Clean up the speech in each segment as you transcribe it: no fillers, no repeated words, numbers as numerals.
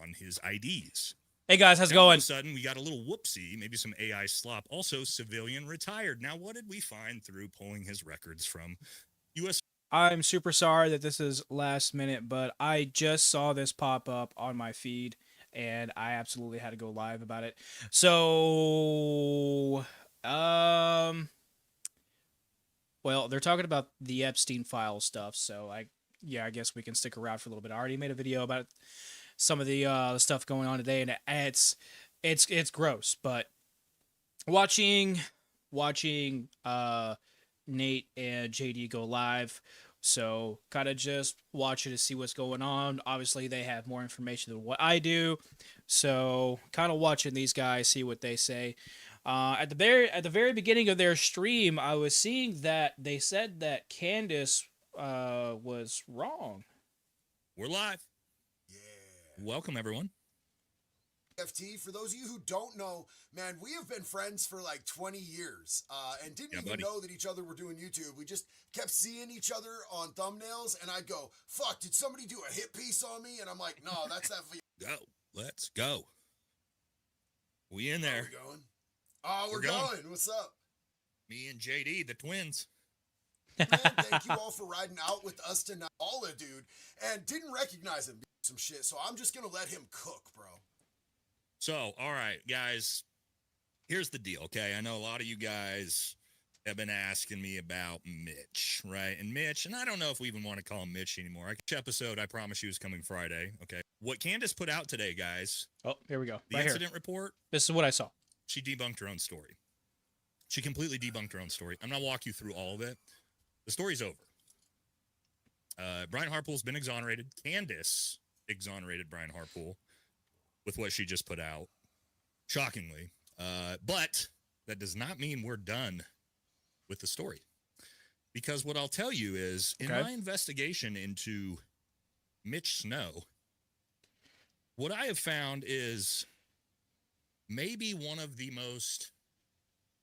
on his IDs. Hey guys, how's it Now, all going? of a sudden, we got a little whoopsie, maybe some AI slop. Also, civilian retired. Now, what did we find through pulling his records from U.S. I'm super sorry that this is last minute, but I just saw this pop up on my feed and I absolutely had to go live about it. So, well, they're talking about the Epstein file stuff, so I guess we can stick around for a little bit. I already made a video about some of the stuff going on today, and it's gross. But watching Nate and JD go live, so kind of just watching to see what's going on. Obviously, they have more information than what I do, so kind of watching these guys see what they say. At the very beginning of their stream, I was seeing that they said that Candace was wrong. We're live. Yeah. Welcome, everyone. VFT, for those of you who don't know, man, we have been friends for like 20 years and didn't even know that each other were doing YouTube. We just kept seeing each other on thumbnails, and I'd go, fuck, did somebody do a hit piece on me? And I'm like, no, that's that. Go. Let's go. We in there. Are we going? Oh, we're going. What's up? Me and JD, the twins. Man, thank you all for riding out with us tonight. Paula, dude, and didn't recognize him. Some shit, so I'm just going to let him cook, bro. So, all right, guys, here's the deal, okay? I know a lot of you guys have been asking me about Mitch, right? And Mitch, and I don't know if we even want to call him Mitch anymore. Each episode, I promise you, is coming Friday, okay? What Candace put out today, guys. Oh, here we go. The incident report. This is what I saw. She debunked her own story. She completely debunked her own story. I'm going to walk you through all of it. The story's over. Brian Harpool's been exonerated. Candace exonerated Brian Harpool with what she just put out, shockingly. But that does not mean we're done with the story. Because what I'll tell you is, in my investigation into Mitch Snow, what I have found is maybe one of the most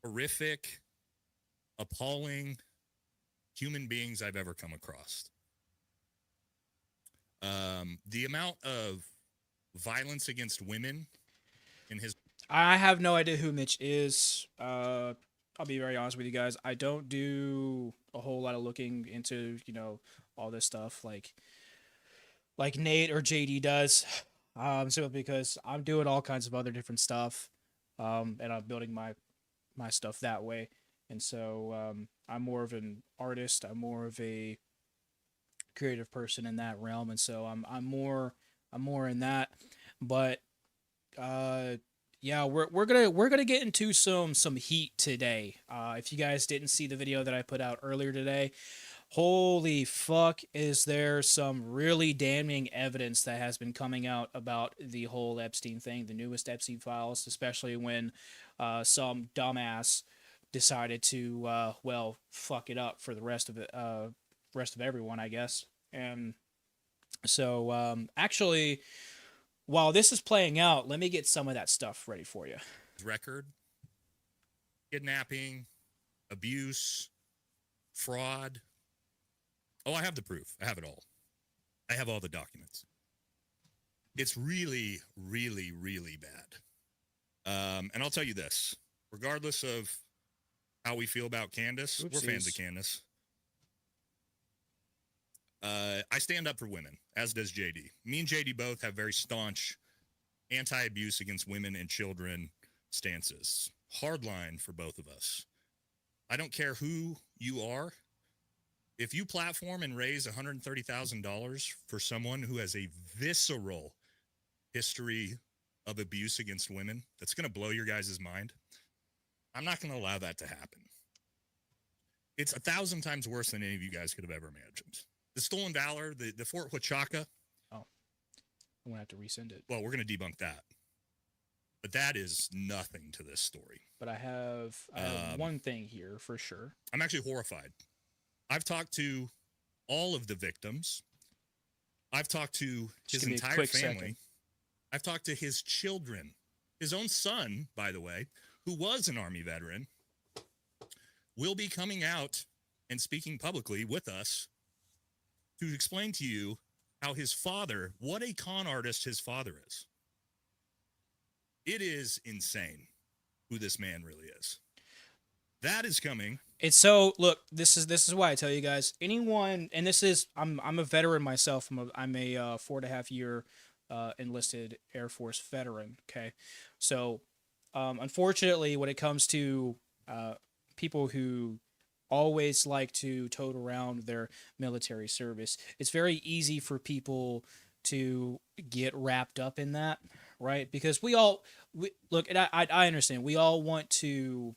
horrific, appalling human beings I've ever come across. The amount of violence against women in his... I have no idea who Mitch is. I'll be very honest with you guys. I don't do a whole lot of looking into, all this stuff like Nate or JD does. Simply because I'm doing all kinds of other different stuff. And I'm building my stuff that way. And so I'm more of an artist. I'm more of a creative person in that realm, and so I'm more in that. But yeah, we're gonna get into some heat today. If you guys didn't see the video that I put out earlier today, holy fuck, is there some really damning evidence that has been coming out about the whole Epstein thing, the newest Epstein files, especially when some dumbass decided to fuck it up for the rest of everyone, I guess. And so actually, while this is playing out, let me get some of that stuff ready for you. Record, kidnapping, abuse, fraud. Oh, I have the proof. I have it all. I have all the documents. It's really, really, really bad. And I'll tell you this, regardless of how we feel about Candace, we're fans of Candace. I stand up for women, as does JD. Me and JD both have very staunch anti-abuse against women and children stances. Hardline for both of us. I don't care who you are. If you platform and raise $130,000 for someone who has a visceral history of abuse against women, that's going to blow your guys' mind. I'm not going to allow that to happen. It's 1,000 times worse than any of you guys could have ever imagined. The Stolen Valor, the Fort Huachaca. Oh, I'm going to have to resend it. Well, we're going to debunk that. But that is nothing to this story. But I have one thing here for sure. I'm actually horrified. I've talked to all of the victims. I've talked to his entire family. Second. I've talked to his children. His own son, by the way, who was an Army veteran, will be coming out and speaking publicly with us to explain to you how his father, what a con artist his father is. It is insane who this man really is. That is coming. It's so look. This is why I tell you guys. Anyone, and this is I'm a veteran myself. I'm a 4.5 year enlisted Air Force veteran. Okay, so unfortunately, when it comes to people who always like to tote around their military service, it's very easy for people to get wrapped up in that, right? Because we look, and I understand. We all want to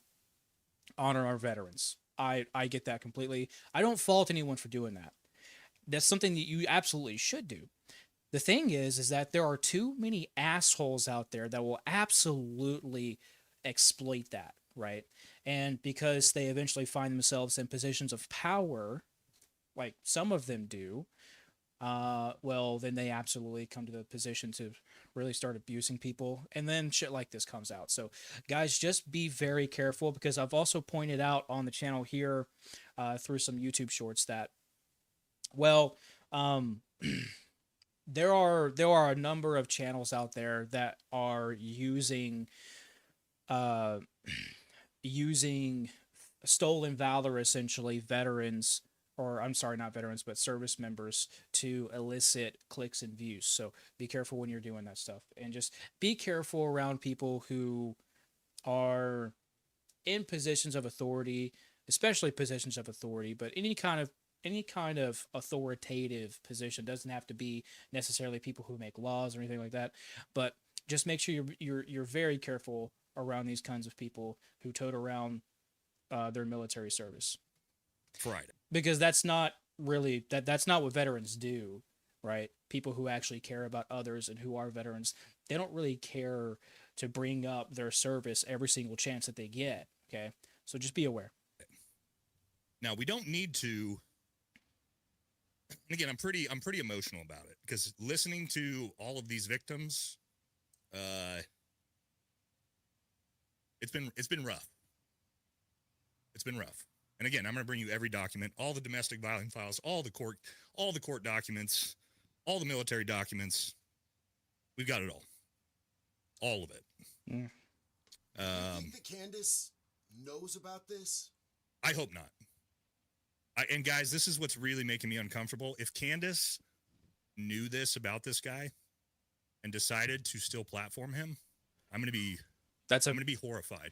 honor our veterans. I get that completely. I don't fault anyone for doing that. That's something that you absolutely should do. The thing is that there are too many assholes out there that will absolutely exploit that, right? And because they eventually find themselves in positions of power, like some of them do, well, then they absolutely come to the position to really start abusing people, and then shit like this comes out. So, guys, just be very careful, because I've also pointed out on the channel here, through some YouTube shorts, that, well, there are a number of channels out there that are using uh using stolen valor, essentially veterans, or I'm sorry, not veterans, but service members, to elicit clicks and views. So be careful when you're doing that stuff, and just be careful around people who are in positions of authority, especially positions of authority, but any kind of authoritative position. Doesn't have to be necessarily people who make laws or anything like that, but just make sure you're very careful around these kinds of people who tote around their military service. Friday. Because that's not really that's not what veterans do, right? People who actually care about others and who are veterans, they don't really care to bring up their service every single chance that they get. Okay, so just be aware. Now, we don't need to. And again, I'm pretty emotional about it, because listening to all of these victims, it's been rough. It's been rough. And again, I'm going to bring you every document, all the domestic violence files, all the court documents, all the military documents. We've got it all of it. Mm. Do you think that Candace knows about this? I hope not. And guys, this is what's really making me uncomfortable. If Candace knew this about this guy and decided to still platform him, I'm going to be horrified.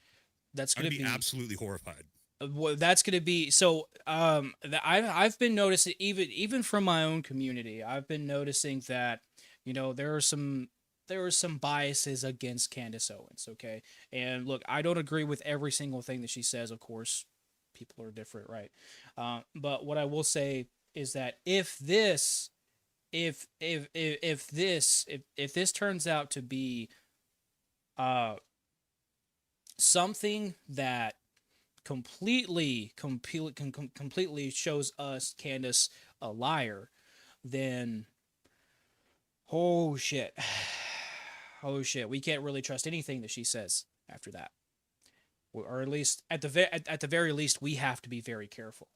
That's going to be absolutely horrified. Well, that's going to be so. I've been noticing, even from my own community, I've been noticing that, there are some biases against Candace Owens. Okay, and look, I don't agree with every single thing that she says. Of course, people are different, right? But what I will say is that if this turns out to be something that completely shows us Candace a liar, then oh shit, we can't really trust anything that she says after that, or at least at the very least, we have to be very careful.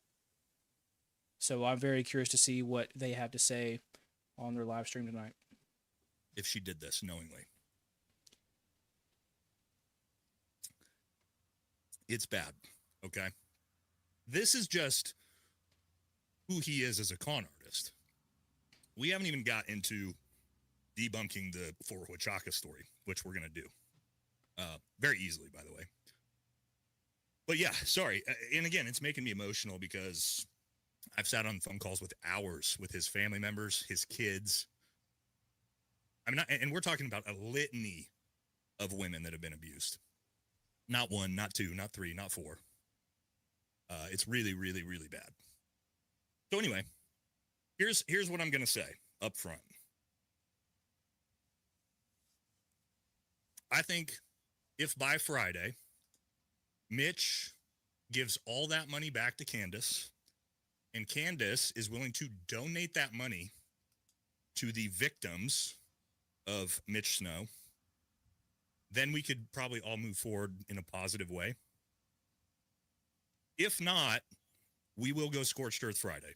So I'm very curious to see what they have to say on their live stream tonight. If she did this knowingly, it's bad. Okay, this is just who he is as a con artist. We haven't even got into debunking the Fort Huachaka story, which we're going to do very easily, by the way. But yeah, sorry. And again, it's making me emotional, because I've sat on phone calls with hours with his family members, his kids. I mean, and we're talking about a litany of women that have been abused. Not one, not two, not three, not four. It's really, really, really bad. So anyway, here's what I'm going to say up front. I think if by Friday, Mitch gives all that money back to Candace, and Candace is willing to donate that money to the victims of Mitch Snow, then we could probably all move forward in a positive way. If not, we will go scorched earth Friday,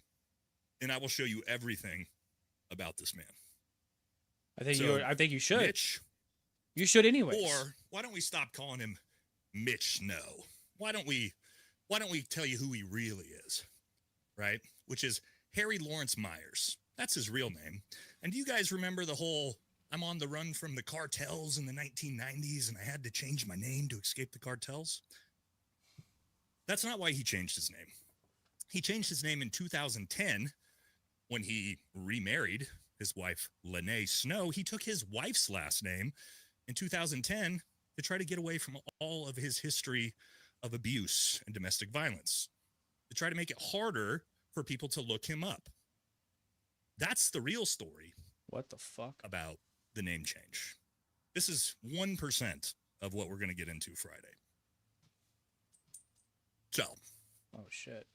and I will show you everything about this man. I think you should. Mitch, You should anyways. Or why don't we stop calling him Mitch Snow? Why don't we tell you who he really is, right? Which is Harry Lawrence Myers. That's his real name. And do you guys remember the whole I'm on the run from the cartels in the 1990s and I had to change my name to escape the cartels? That's not why he changed his name. He changed his name in 2010 when he remarried his wife, Lene Snow. He took his wife's last name in 2010 to try to get away from all of his history of abuse and domestic violence, to try to make it harder for people to look him up. That's the real story. What the fuck? About the name change. This is 1% of what we're going to get into Friday. So. Oh, shit.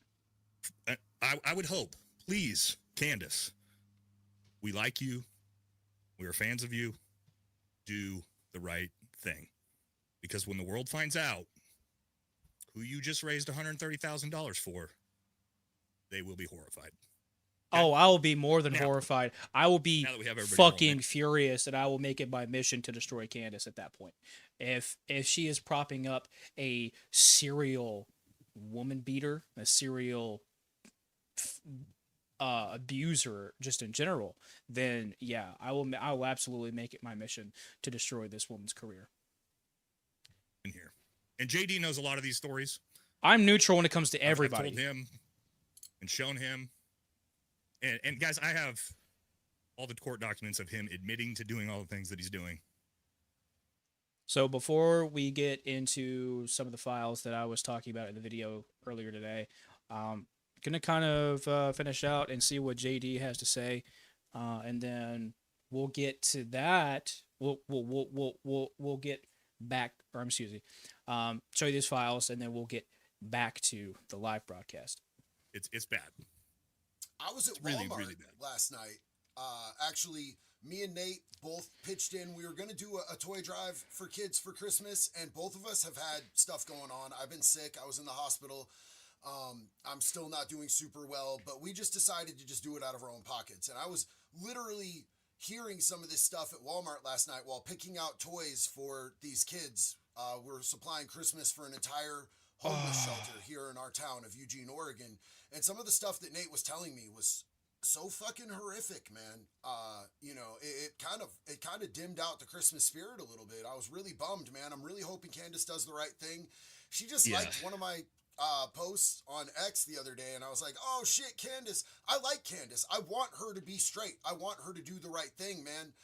I would hope, please, Candace, we like you. We are fans of you. Do the right thing. Because when the world finds out who you just raised $130,000 for, they will be horrified. Okay? Oh, I will be more than horrified. I will be fucking furious, and I will make it my mission to destroy Candace at that point. If she is propping up a serial woman beater, a serial abuser just in general, then yeah, I will absolutely make it my mission to destroy this woman's career. In here. And JD knows a lot of these stories. I'm neutral when it comes to everybody. I've told him and shown him. And guys, I have all the court documents of him admitting to doing all the things that he's doing. So before we get into some of the files that I was talking about in the video earlier today, going to kind of finish out and see what JD has to say, and then we'll get to that. We'll get back, or excuse me, show you these files, and then we'll get back to the live broadcast. It's bad. I was at Walmart last night. Actually, me and Nate both pitched in. We were going to do a toy drive for kids for Christmas, and both of us have had stuff going on. I've been sick. I was in the hospital. I'm still not doing super well, but we just decided to just do it out of our own pockets. And I was literally hearing some of this stuff at Walmart last night while picking out toys for these kids. We're supplying Christmas for an entire homeless shelter here in our town of Eugene, Oregon. And some of the stuff that Nate was telling me was so fucking horrific, man. You know, it kind of dimmed out the Christmas spirit a little bit. I was really bummed, man. I'm really hoping Candace does the right thing. She just liked one of my posts on X the other day, and I was like, oh shit, Candace. I like Candace. I want her to be straight. I want her to do the right thing, man.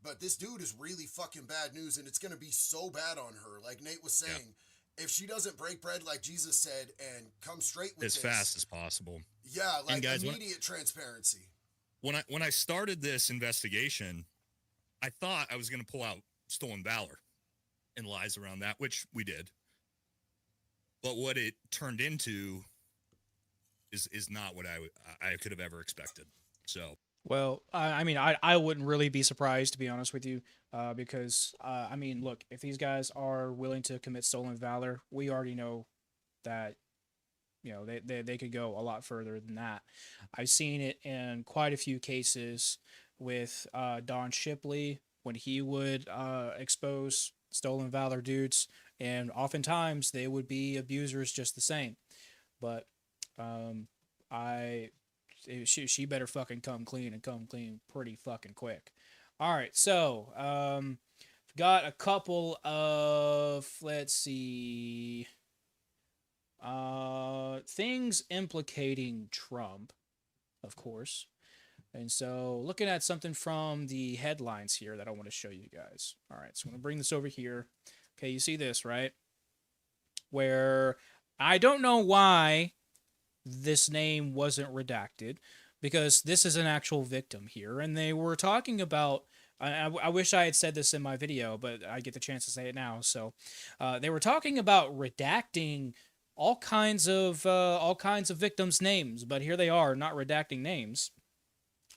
But this dude is really fucking bad news, and it's gonna be so bad on her. Like Nate was saying, if she doesn't break bread like Jesus said and come straight with as fast as possible. Yeah, like guys, immediate transparency. When I started this investigation, I thought I was going to pull out stolen valor and lies around that, which we did. But what it turned into is not what I could have ever expected. So, well, I mean, I wouldn't really be surprised, to be honest with you, because, I mean, look, if these guys are willing to commit stolen valor, we already know that, you know, they could go a lot further than that. I've seen it in quite a few cases with Don Shipley when he would expose stolen valor dudes, and oftentimes they would be abusers just the same. But she better fucking come clean, and come clean pretty fucking quick. All right, so got a couple of, let's see, things implicating Trump, of course. And so looking at something from the headlines here that I want to show you guys. All right, so I'm going to bring this over here. Okay, you see this, right? Where I don't know why this name wasn't redacted, because this is an actual victim here, and they were talking about, I wish I had said this in my video, but I get the chance to say it now. So they were talking about redacting all kinds of victims' names, but here they are not redacting names.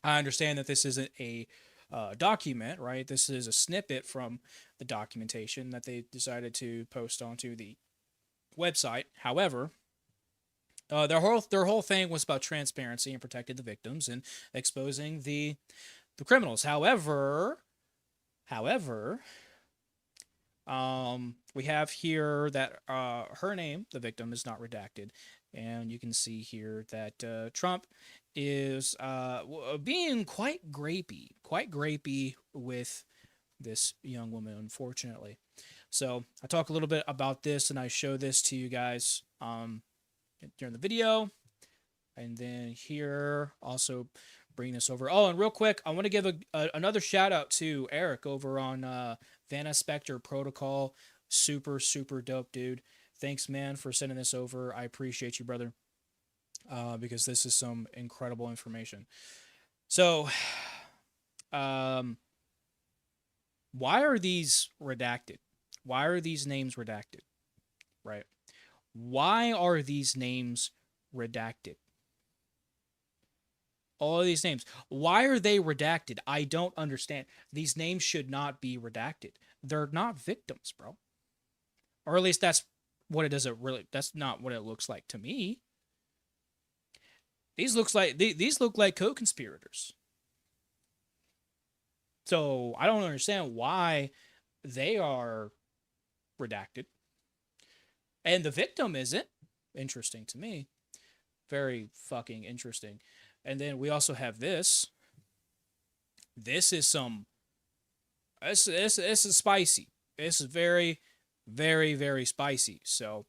I understand that this isn't a document, right? This is a snippet from the documentation that they decided to post onto the website. However, their whole thing was about transparency and protecting the victims and exposing the criminals. However, We have here that her name, the victim, is not redacted, and you can see here that Trump is being quite grapey with this young woman, unfortunately. So I talk a little bit about this, and I show this to you guys during the video, and then here also bring this over. Oh, and real quick, I want to give another shout out to Eric over on Vanna Spectre Protocol. Super dope, dude. Thanks, man, for sending this over. I appreciate you, brother, because this is some incredible information. So, why are these redacted? Why are these names redacted? Right? Why are these names redacted? All of these names. Why are they redacted? I don't understand. These names should not be redacted. They're not victims, bro. Or at least that's what it doesn't really. That's not what it looks like to me. These look like co-conspirators. So I don't understand why they are redacted, and the victim isn't. Interesting to me. Very fucking interesting. And then we also have this. This is some. This is spicy. This is very spicy. So,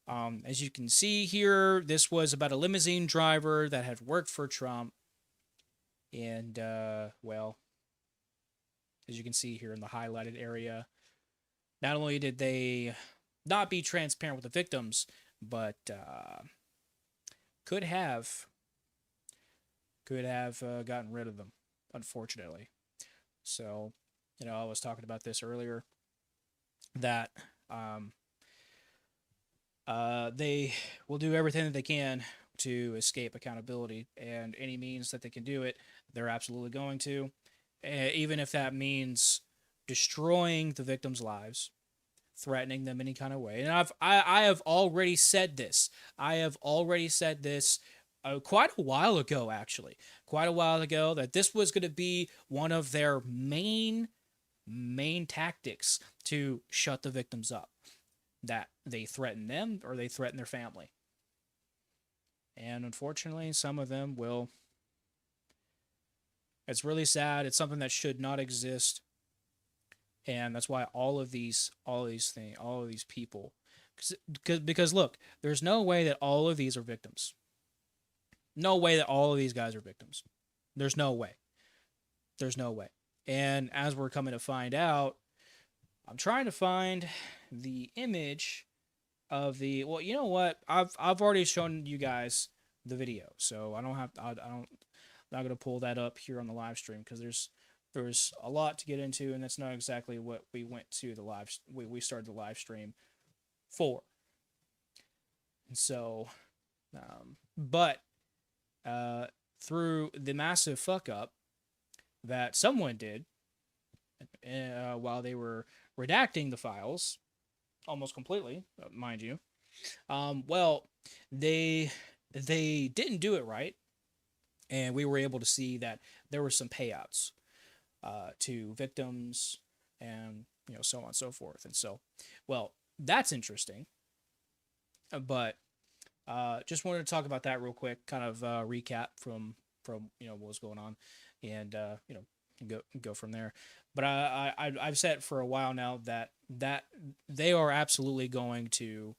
as you can see here, this was about a limousine driver that had worked for Trump. And, well, as you can see here in the highlighted area, not only did they not be transparent with the victims, but could have gotten rid of them, unfortunately. So, I was talking about this earlier, that they will do everything that they can to escape accountability, and any means that they can do it, they're absolutely going to, even if that means destroying the victims' lives, threatening them any kind of way. And I have already said this. Quite a while ago, actually. Quite a while ago, that this was going to be one of their main tactics to shut the victims up. That they threaten them or they threaten their family. And unfortunately, some of them will. It's really sad. It's something that should not exist. And that's why all of these people, because look, there's no way that all of these are victims. No way that all of these guys are victims. There's no way. And as we're coming to find out, I'm trying to find the image of the. Well, you know what? I've already shown you guys the video, so I'm not gonna pull that up here on the live stream because there's a lot to get into, and that's not exactly what we went to the live. We started the live stream for. And so, but through the massive fuck up that someone did while they were redacting the files almost completely, mind you, well, they didn't do it right, and we were able to see that there were some payouts to victims and so on and so forth. And so, well, that's interesting, but just wanted to talk about that real quick, kind of recap from what was going on, and go from there. But I've said for a while now that they are absolutely going to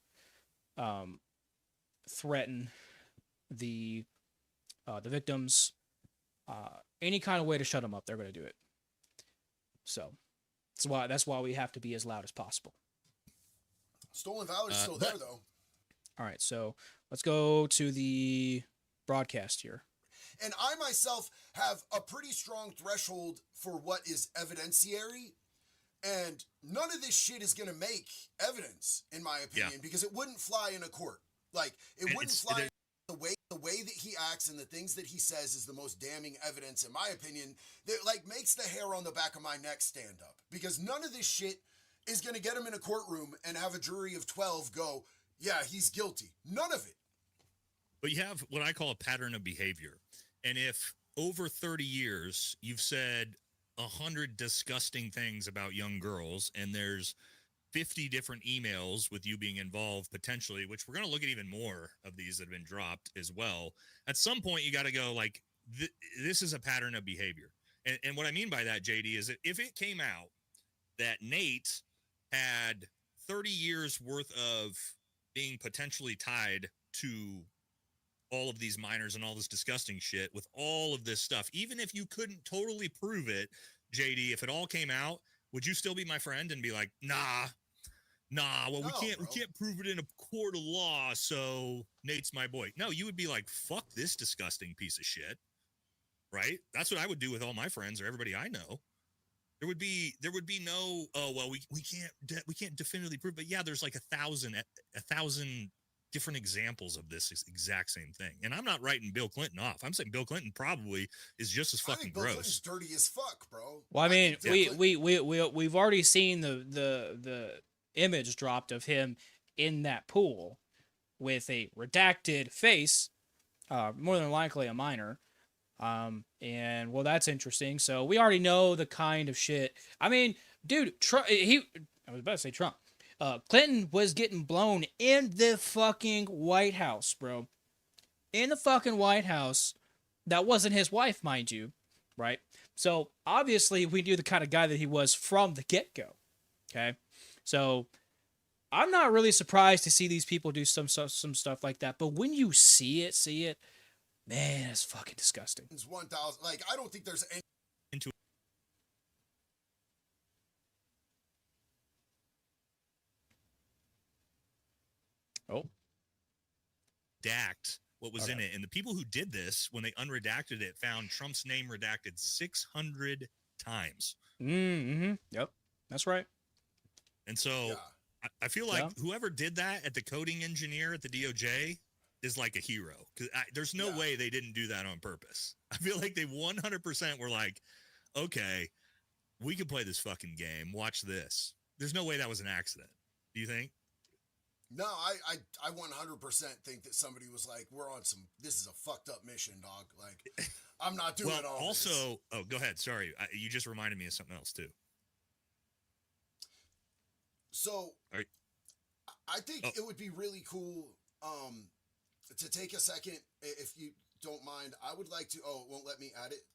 threaten the victims any kind of way to shut them up. They're going to do it. So that's why we have to be as loud as possible. Stolen Valor is still there, though. All right, so let's go to the broadcast here. And I myself have a pretty strong threshold for what is evidentiary, and none of this shit is going to make evidence, in my opinion, because it wouldn't fly in a court. Like, it wouldn't fly. The way that he acts and the things that he says is the most damning evidence, in my opinion, that makes the hair on the back of my neck stand up. Because none of this shit is going to get him in a courtroom and have a jury of 12 go, yeah, he's guilty. None of it. But you have what I call a pattern of behavior. And if over 30 years you've said 100 disgusting things about young girls, and there's 50 different emails with you being involved potentially, which we're going to look at even more of these that have been dropped as well. At some point, you got to go like, this is a pattern of behavior. And what I mean by that, JD, is that if it came out that Nate had 30 years worth of being potentially tied to all of these minors and all this disgusting shit with all of this stuff, even if you couldn't totally prove it, JD, if it all came out, would you still be my friend and be like, nah, well, we can't prove it in a court of law, so Nate's my boy? No, you would be like, fuck this disgusting piece of shit, right? That's what I would do with all my friends or everybody I know. There would be no, oh, well, we can't definitively prove, but yeah, there's like a thousand different examples of this exact same thing. And I'm not writing Bill Clinton off. I'm saying Bill Clinton probably is just as fucking Bill gross. Clinton's dirty as fuck, bro. Well, I mean, we've already seen the image dropped of him in that pool with a redacted face, more than likely a minor. And well, that's interesting. So we already know the kind of shit. I mean, dude, I was about to say Trump. Clinton was getting blown in the fucking White House, bro. In the fucking White House. That wasn't his wife, mind you, right? So obviously we knew the kind of guy that he was from the get-go. Okay, so I'm not really surprised to see these people do some stuff like that. But when you see it, man, it's fucking disgusting. It's 1,000. Like, I don't think there's any. Into Oh. Redact what was in it. And the people who did this, when they unredacted it, found Trump's name redacted 600 times. Mm-hmm. Yep. That's right. And so I feel like whoever did that at the coding engineer at the DOJ is like a hero. Because there's no way they didn't do that on purpose. I feel like they 100% were like, okay, we can play this fucking game. Watch this. There's no way that was an accident. Do you think? No, I 100% think that somebody was like, we're on some, this is a fucked up mission, dog. Like, I'm not doing all also, this. oh, go ahead. Sorry. You just reminded me of something else too. So, I think it would be really cool to take a second, if you don't mind. I would like to, it won't let me add it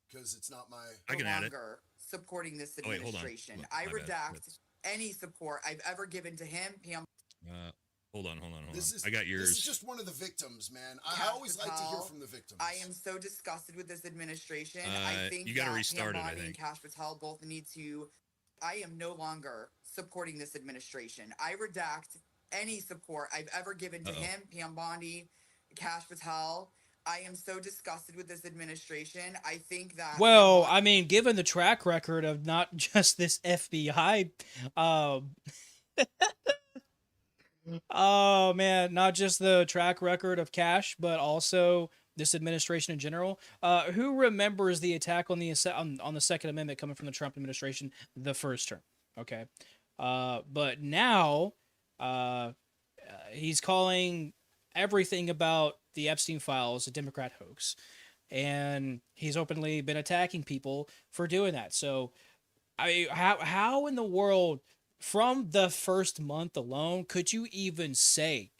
because it's not my... I can add it. Supporting this administration. I redact any support I've ever given to him. Hold on. I got yours. This is just one of the victims, man. I always like to hear from the victims. I am so disgusted with this administration. I think you got to restart it. I think and Cash Patel both need to. I am no longer supporting this administration. I redact any support I've ever given to him, Pam Bondi, Cash Patel. I am so disgusted with this administration. I think that... Well, I mean, given the track record of not just this FBI... oh, man. Not just the track record of Cash, but also this administration in general. Who remembers the attack on the Second Amendment coming from the Trump administration the first term? Okay. But now he's calling everything about the Epstein files a Democrat hoax, and he's openly been attacking people for doing that. So, how in the world, from the first month alone, could you even say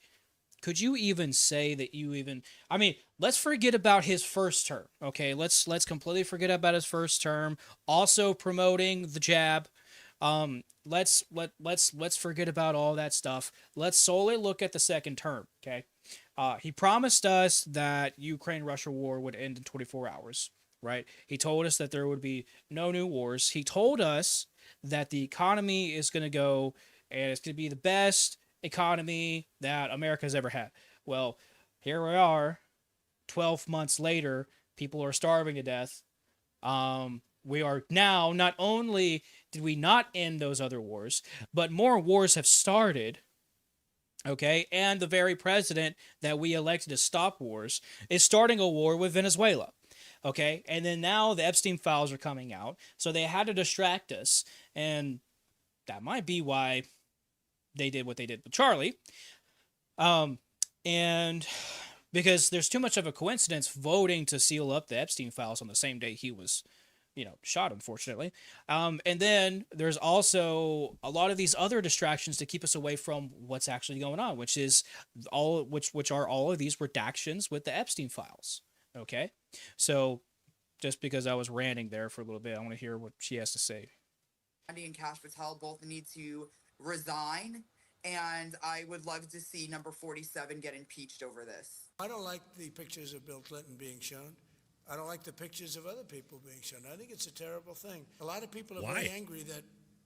that you even? I mean, let's forget about his first term. Okay, let's completely forget about his first term. Also promoting the jab. Let's forget about all that stuff. Let's solely look at the second term. Okay. He promised us that Ukraine-Russia war would end in 24 hours, right? He told us that there would be no new wars. He told us that the economy is going to go, and it's going to be the best economy that America's ever had. Well, here we are, 12 months later, people are starving to death. We are now, not only did we not end those other wars, but more wars have started. Okay, and the very president that we elected to stop wars is starting a war with Venezuela. Okay, and then now the Epstein files are coming out, so they had to distract us, and that might be why they did what they did with Charlie. And because there's too much of a coincidence voting to seal up the Epstein files on the same day he was shot, unfortunately. And then there's also a lot of these other distractions to keep us away from what's actually going on, which are all of these redactions with the Epstein files. Okay, so just because I was ranting there for a little bit, I want to hear what she has to say. Andy and Cash Patel both need to resign, and I would love to see number 47 get impeached over this. I don't like the pictures of Bill Clinton being shown. I don't like the pictures of other people being shown. I think it's a terrible thing. A lot of people are very angry that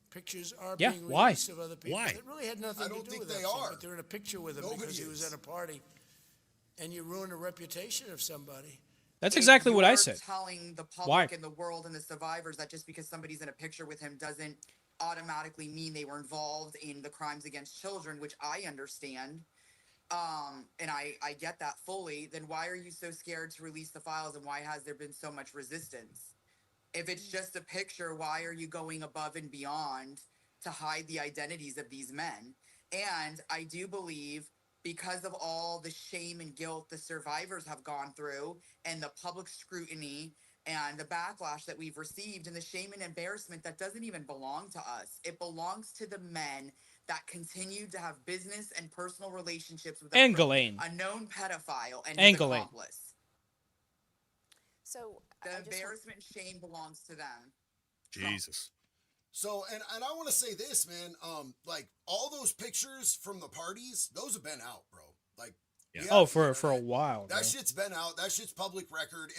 pictures are being released of other people. It really had nothing to do with that. But they're in a picture with him because he was at a party, and you ruin the reputation of somebody. That's exactly what I said. Telling the public and the world and the survivors that just because somebody's in a picture with him doesn't automatically mean they were involved in the crimes against children, which I understand. And I get that fully. Then why are you so scared to release the files, and why has there been so much resistance? If it's just a picture, why are you going above and beyond to hide the identities of these men? And I do believe, because of all the shame and guilt the survivors have gone through, and the public scrutiny and the backlash that we've received, and the shame and embarrassment that doesn't even belong to us. It belongs to the men that continued to have business and personal relationships with a known pedophile and his accomplice. So the embarrassment and shame belongs to them. Jesus. So, and I want to say this, man. Like all those pictures from the parties, those have been out, bro. Like, for a while. That shit's been out. That shit's public record.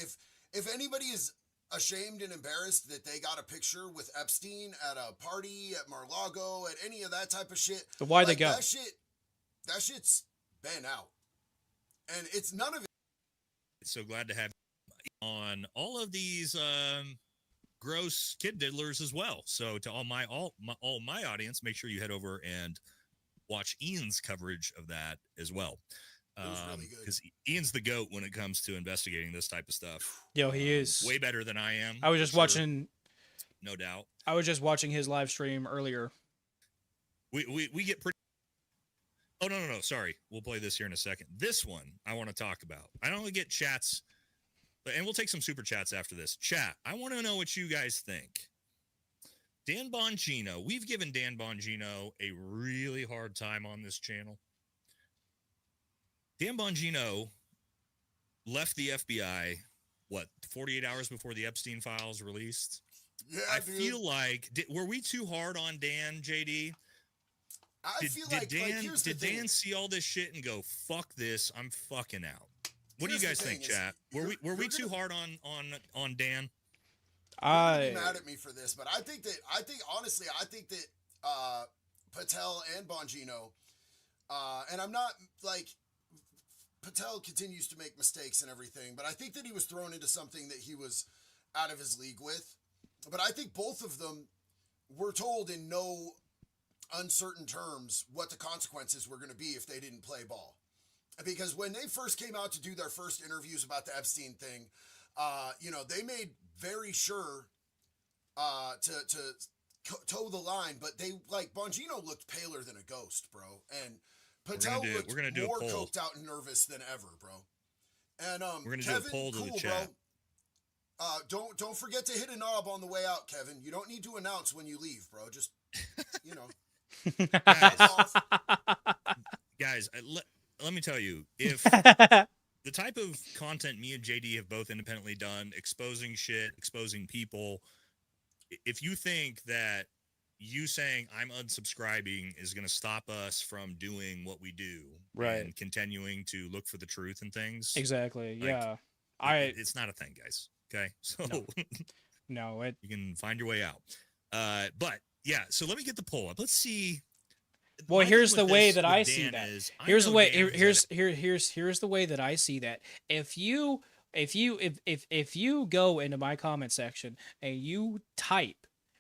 If anybody is ashamed and embarrassed that they got a picture with Epstein at a party at Mar-a-Lago, at any of that type of shit, why'd they go? That shit's been out, and it's none of it. So glad to have you on all of these gross kid diddlers as well. So to all my audience, make sure you head over and watch Ian's coverage of that as well. Because Ian's the GOAT when it comes to investigating this type of stuff. Yo, he is way better than I am. I was just watching, no doubt. I was just watching his live stream earlier. We get pretty. Oh no, sorry. We'll play this here in a second. This one I want to talk about. I don't get chats, and we'll take some super chats after this. Chat. I want to know what you guys think. Dan Bongino. We've given Dan Bongino a really hard time on this channel. Dan Bongino left the FBI, 48 hours before the Epstein files released? Yeah, I feel like, were we too hard on Dan, JD? Did Dan see all this shit and go, fuck this, I'm fucking out? What do you guys think, chat? Were we too hard on Dan? You're gonna be mad at me for this, but I think that Patel and Bongino, and I'm not like, Patel continues to make mistakes and everything, but I think that he was thrown into something that he was out of his league with. But I think both of them were told in no uncertain terms what the consequences were going to be if they didn't play ball. Because when they first came out to do their first interviews about the Epstein thing, they made very sure to toe the line, but Bongino looked paler than a ghost, bro. And Patel looked more coked out and nervous than ever, bro. And we're gonna Kevin, do a poll to the chat. Bro. Don't forget to hit a knob on the way out, Kevin. You don't need to announce when you leave, bro. Just guys, let me tell you, if the type of content me and JD have both independently done, exposing shit, exposing people, if you think that you saying I'm unsubscribing is going to stop us from doing what we do, right, and continuing to look for the truth and things, exactly, yeah, it's not a thing, guys. Okay, so no, you can find your way out. But yeah, so let me get the poll up. Let's see. Well, here's the way that I see that. Here's the way. Here's the way that I see that. If you go into my comment section and you type,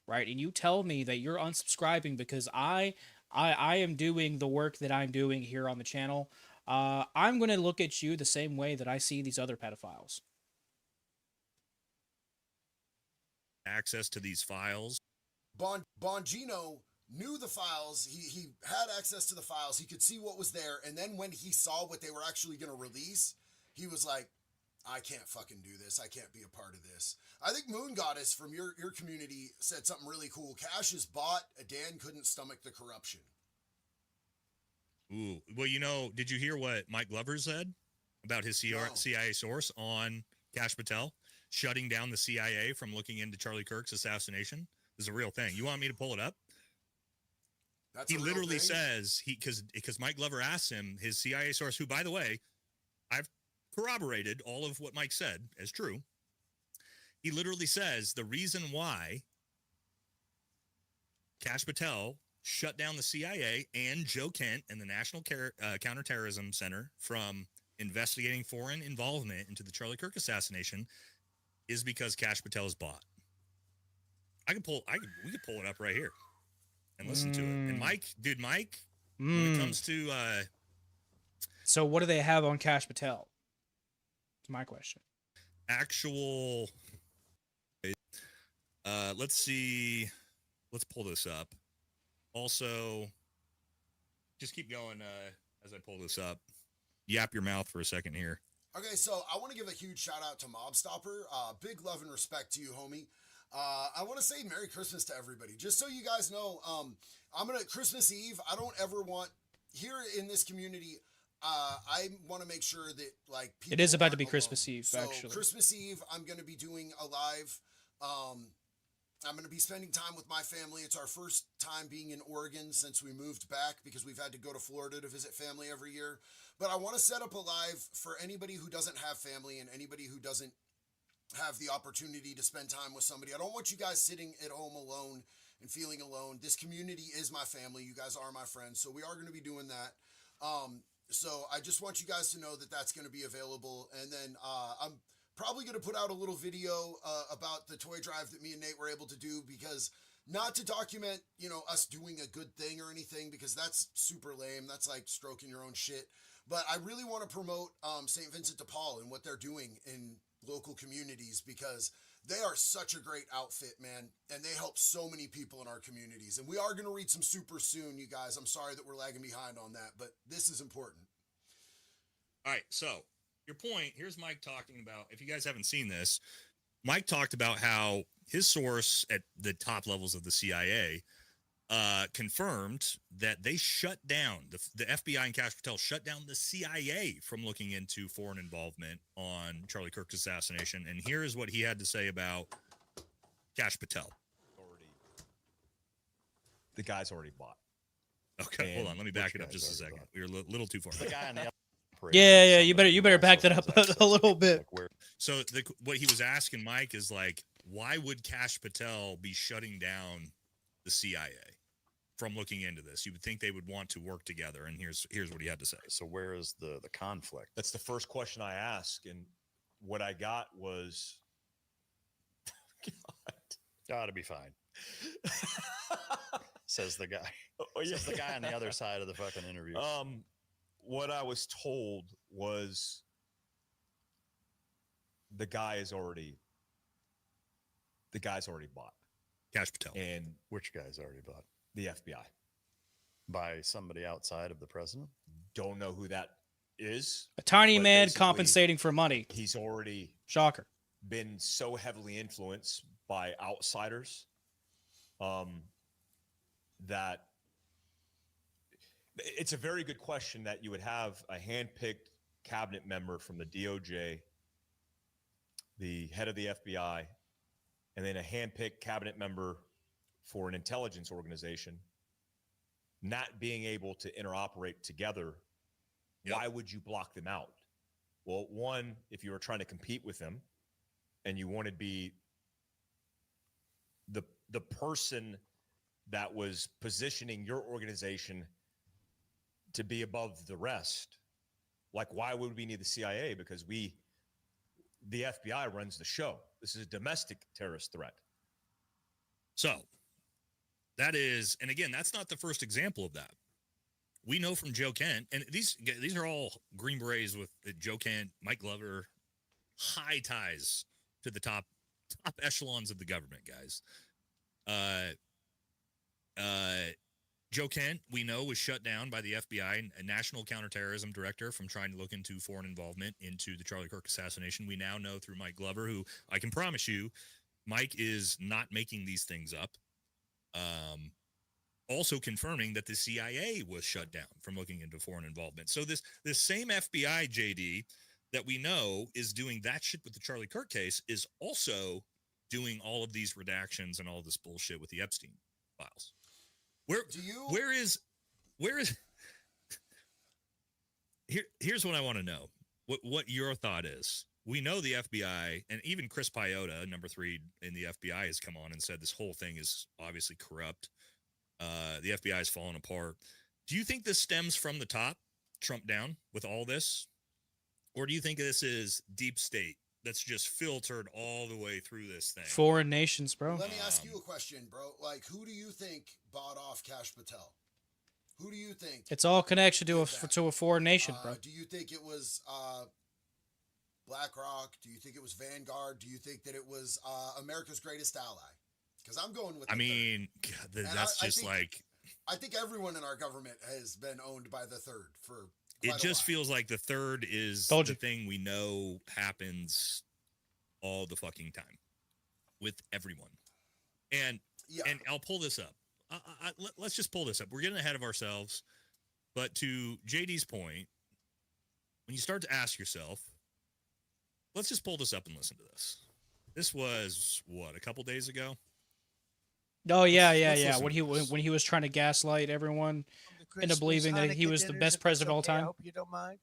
right, and you tell me that you're unsubscribing because I am doing the work that I'm doing here on the channel, I'm going to look at you the same way that I see these other pedophiles. Access to these files. Bongino knew the files. He had access to the files. He could see what was there. And then when he saw what they were actually going to release, he was like, I can't fucking do this. I can't be a part of this. I think Moon Goddess from your community said something really cool. Cash is bought. Dan couldn't stomach the corruption. Ooh, well, did you hear what Mike Glover said about his CIA source on Cash Patel shutting down the CIA from looking into Charlie Kirk's assassination? This is a real thing. You want me to pull it up? He literally says because Mike Glover asks him, his CIA source, who, by the way, I've corroborated all of what Mike said as true. He literally says the reason why Cash Patel shut down the CIA and Joe Kent and the National Counterterrorism Center from investigating foreign involvement into the Charlie Kirk assassination is because Cash Patel is bought. We could pull it up right here and listen to it. And Mike, when it comes to so what do they have on Cash Patel? That's my question. Actual let's see. Let's pull this up. Also, just keep going as I pull this up. Yap your mouth for a second here. Okay, so I want to give a huge shout out to Mobstopper. Big love and respect to you, homie. I want to say Merry Christmas to everybody. Just so you guys know, Christmas Eve, I don't ever want, here in this community, I want to make sure that, like, people it is about to be alone. Christmas Eve, so actually. Christmas Eve, I'm going to be doing a live. I'm going to be spending time with my family. It's our first time being in Oregon since we moved back because we've had to go to Florida to visit family every year. But I want to set up a live for anybody who doesn't have family and anybody who doesn't have the opportunity to spend time with somebody. I don't want you guys sitting at home alone and feeling alone. This community is my family. You guys are my friends. So we are going to be doing that. So I just want you guys to know that that's going to be available. And then I'm probably going to put out a little video about the toy drive that me and Nate were able to do, because not to document, us doing a good thing or anything, because that's super lame. That's like stroking your own shit. But I really want to promote St. Vincent de Paul and what they're doing in local communities, because they are such a great outfit, man. And they help so many people in our communities. And we are going to read some super soon, you guys. I'm sorry that we're lagging behind on that, but this is important. All right, so your point, here's Mike talking about, if you guys haven't seen this, Mike talked about how his source at the top levels of the CIA confirmed that they shut down, the FBI and Cash Patel shut down the CIA from looking into foreign involvement on Charlie Kirk's assassination. And here's what he had to say about Cash Patel. The guy's already bought. Okay, And hold on. Let me back it up just a second. We were a little too far. The guy on the Yeah, you better back that up a little bit. So what he was asking Mike is like, why would Cash Patel be shutting down the CIA from looking into this? You would think they would want to work together, and here's what he had to say. So where is the conflict? That's the first question I asked, and what I got was, Gotta be fine. Says the guy. Oh, yeah. Says the guy on the other side of the fucking interview. What I was told was the guy's already bought. Cash Patel. And Which guy's already bought? the FBI. By somebody outside of the president? Don't know who that is. A tiny But man basically, compensating for money. He's already Shocker. been so heavily influenced by outsiders that it's a very good question that you would have a hand-picked cabinet member from the DOJ, the head of the FBI, and then a hand-picked cabinet member for an intelligence organization not being able to interoperate together. Yep. Why would you block them out? Well, one, if you were trying to compete with them and you wanted to be the person that was positioning your organization to be above the rest, like, why would we need the CIA? Because the FBI runs the show. This is a domestic terrorist threat. So that is, and again, that's not the first example of that. We know from Joe Kent, and these are all Green Berets with Joe Kent, Mike Glover, high ties to the top Joe Kent, we know, was shut down by the FBI, a national counterterrorism director, from trying to look into foreign involvement into the Charlie Kirk assassination. We now know through Mike Glover, who I can promise you, Mike is not making these things up. Also confirming that the CIA was shut down from looking into foreign involvement. So this same FBI, JD, that we know is doing that shit with the Charlie Kirk case is also doing all of these redactions and all this bullshit with the Epstein files. Here's what I want to know. What your thought is. We know the FBI, and even Chris Paiota, number 3 in the FBI, has come on and said this whole thing is obviously corrupt. The FBI is falling apart. Do you think this stems from the top, Trump down, with all this? Or do you think this is deep state that's just filtered all the way through this thing? Foreign nations, bro. Let me ask you a question, bro. Like, who do you think bought off Kash Patel? Who do you think? It's all connection to a foreign nation, bro. Do you think it was BlackRock? Do you think it was Vanguard? Do you think that it was America's greatest ally? Because I'm going with. I mean, that's just like. I think everyone in our government has been owned by the third for. It just feels like the third is the thing we know happens all the fucking time with everyone. And I'll pull this up. Let's just pull this up. We're getting ahead of ourselves. But to JD's point, when you start to ask yourself, let's just pull this up and listen to this. This was, what, a couple days ago? Oh, yeah. When he was trying to gaslight everyone into believing that he was the best president of all time. I hope you don't mind.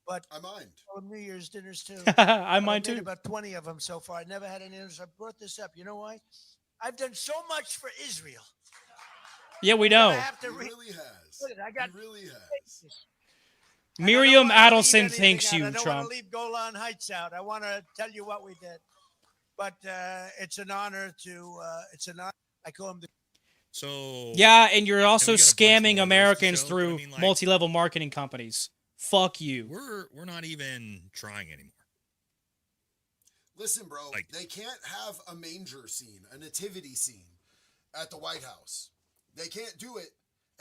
But I mind. Oh, New Year's dinners too. I mind too. About 20 of them so far. I never had any others. I brought this up. You know why? I've done so much for Israel. Yeah, we know. He really has. He really has. Miriam Adelson thanks you, I don't Trump. want to leave Golan Heights out. I want to tell you what we did. But it's an honor to. It's an honor. I call him the. So yeah, and you're also scamming Americans through multi-level marketing companies. Fuck you. We're not even trying anymore. Listen, bro, they can't have a manger scene, a nativity scene at the White House. They can't do it,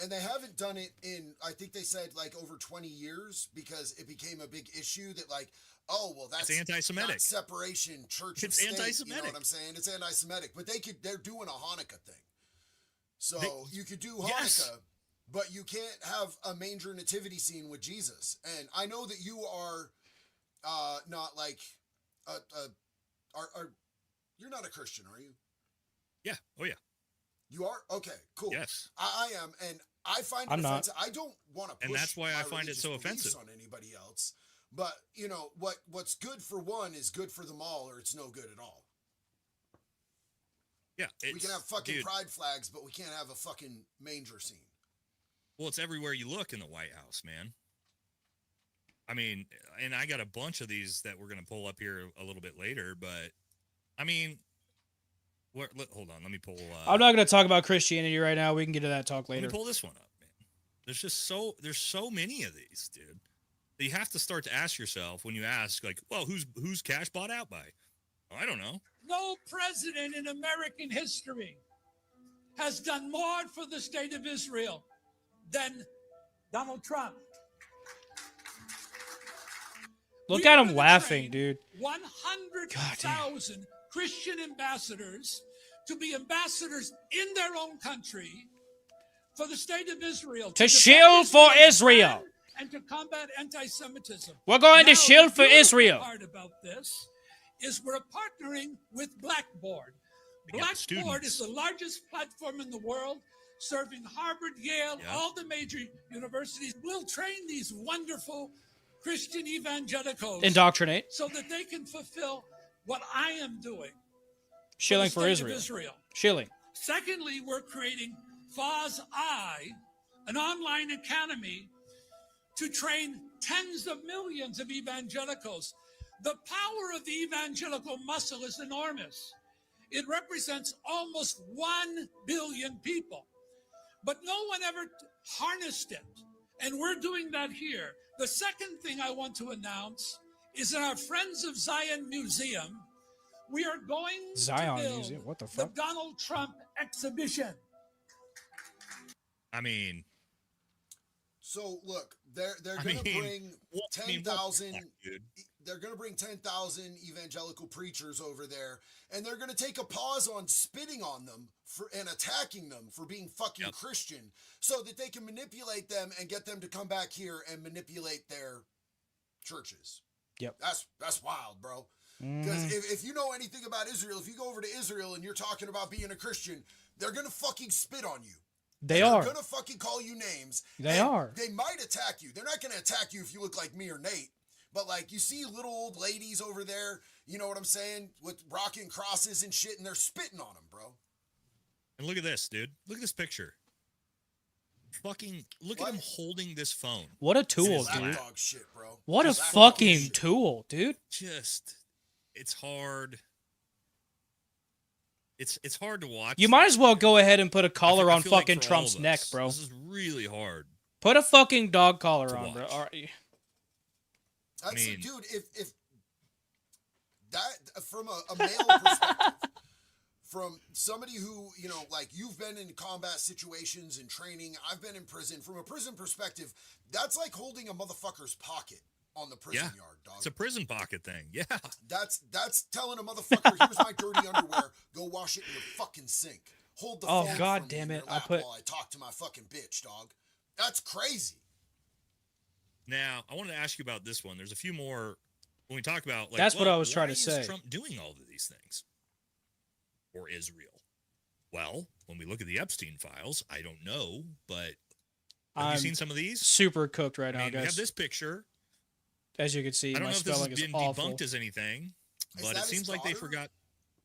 and they haven't done it in, I think they said, like, over 20 years, because it became a big issue that, like, oh, well, that's anti-Semitic. Not separation, church and state. Anti-Semitic. You know what I'm saying? It's anti-Semitic, but they're doing a Hanukkah thing. So you could do Hanukkah, but you can't have a manger nativity scene with Jesus. And I know that you are not like you're not a Christian, are you? Yeah. Oh yeah. You are? Okay, cool. Yes. I am, and I find it offensive. I don't want to push, and that's why I find it so offensive on anybody else. But you know what's good for one is good for them all, or it's no good at all. Yeah, we can have fucking pride flags, but we can't have a fucking manger scene. Well, it's everywhere you look in the White House, man. I mean, and I got a bunch of these that we're going to pull up here a little bit later, but I mean, hold on, let me pull. I'm not going to talk about Christianity right now. We can get to that talk later. Let me pull this one up, man. There's so many of these, dude. That you have to start to ask yourself when you ask, like, well, who's Cash bought out by? I don't know. No president in American history has done more for the state of Israel than Donald Trump. Look at him laughing, dude. 100,000 Christian ambassadors to be ambassadors in their own country for the state of Israel. To shield for Israel. And to combat anti-Semitism. We're going to shield for Israel. The part about this is we're partnering with Blackboard. Blackboard is the largest platform in the world, serving Harvard, Yale, all the major universities. We'll train these wonderful Christian evangelicals. Indoctrinate. So that they can fulfill what I am doing. Shilling for Israel. Shilling. Secondly, we're creating Faz I, an online academy to train tens of millions of evangelicals. The power of the evangelical muscle is enormous. It represents almost 1 billion people. But no one ever harnessed it. And we're doing that here. The second thing I want to announce is in our Friends of Zion Museum, we are going to build What the fuck? the Donald Trump exhibition. I mean, so look, they're gonna bring 10,000. They're gonna bring 10,000 evangelical preachers over there, and they're gonna take a pause on spitting on them and attacking them for being fucking Christian, so that they can manipulate them and get them to come back here and manipulate their churches. Yep. That's wild, bro. Because if you know anything about Israel, if you go over to Israel and you're talking about being a Christian, they're gonna fucking spit on you. They're gonna fucking call you names. They are. They might attack you. They're not gonna attack you if you look like me or Nate. But like you see little old ladies over there, you know what I'm saying, with rocking crosses and shit, and they're spitting on them, bro. And look at this, dude. Look at this picture. Fucking look at him holding this phone. What a tool, dude. Dog shit, bro. What a fucking tool, dude. Just, it's hard. It's hard to watch. You might as well go ahead and put a collar on fucking like Trump's neck, bro. This is really hard. Put a fucking dog collar on, bro. All right. I mean, dude, if that from a male perspective, from somebody who, you know, like you've been in combat situations and training, I've been in prison. From a prison perspective, that's like holding a motherfucker's pocket on the prison yard, dog. It's a prison pocket thing. Yeah. That's telling a motherfucker, here's my dirty underwear, go wash it in your fucking sink. Hold the phone God from damn me it. while I talk to my fucking bitch, dog. That's crazy. Now, I wanted to ask you about this one. There's a few more when we talk about like that's what I was trying to why say. Is Trump doing all of these things? Or Israel? Well, when we look at the Epstein files, I don't know, but have you seen some of these? Super cooked right now, guys. We have this picture. As you can see, I don't my know if this spelling has been awful. debunked as anything, but it seems like they forgot.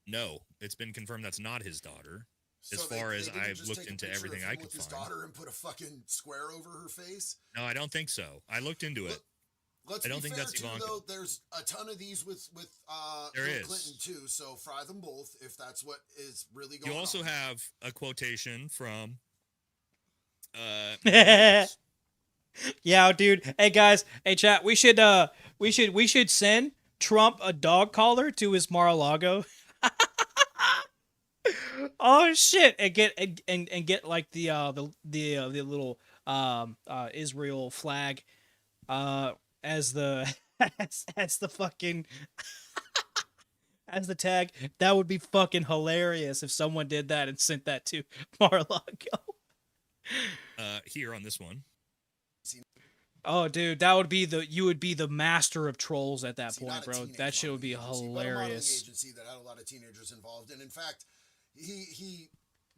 No, it's been confirmed that's not his daughter. As far as I've looked into everything I could find. His daughter and put a fucking square over her face? No, I don't think so. I looked into it. I don't think that's Ivanka. Though, there's a ton of these with Bill Clinton too, so fry them both if that's what is really going on. You also have a quotation from yeah, dude. Hey guys, hey chat, we should send Trump a dog collar to his Mar-a-Lago. Oh shit! And get like the little Israel flag as the as the fucking as the tag. That would be fucking hilarious if someone did that and sent that to Mar-a-Lago. Here on this one. Oh, dude, that would be you would be the master of trolls at that point, bro. That shit would be hilarious. Agency that had a lot of teenagers involved, and in fact,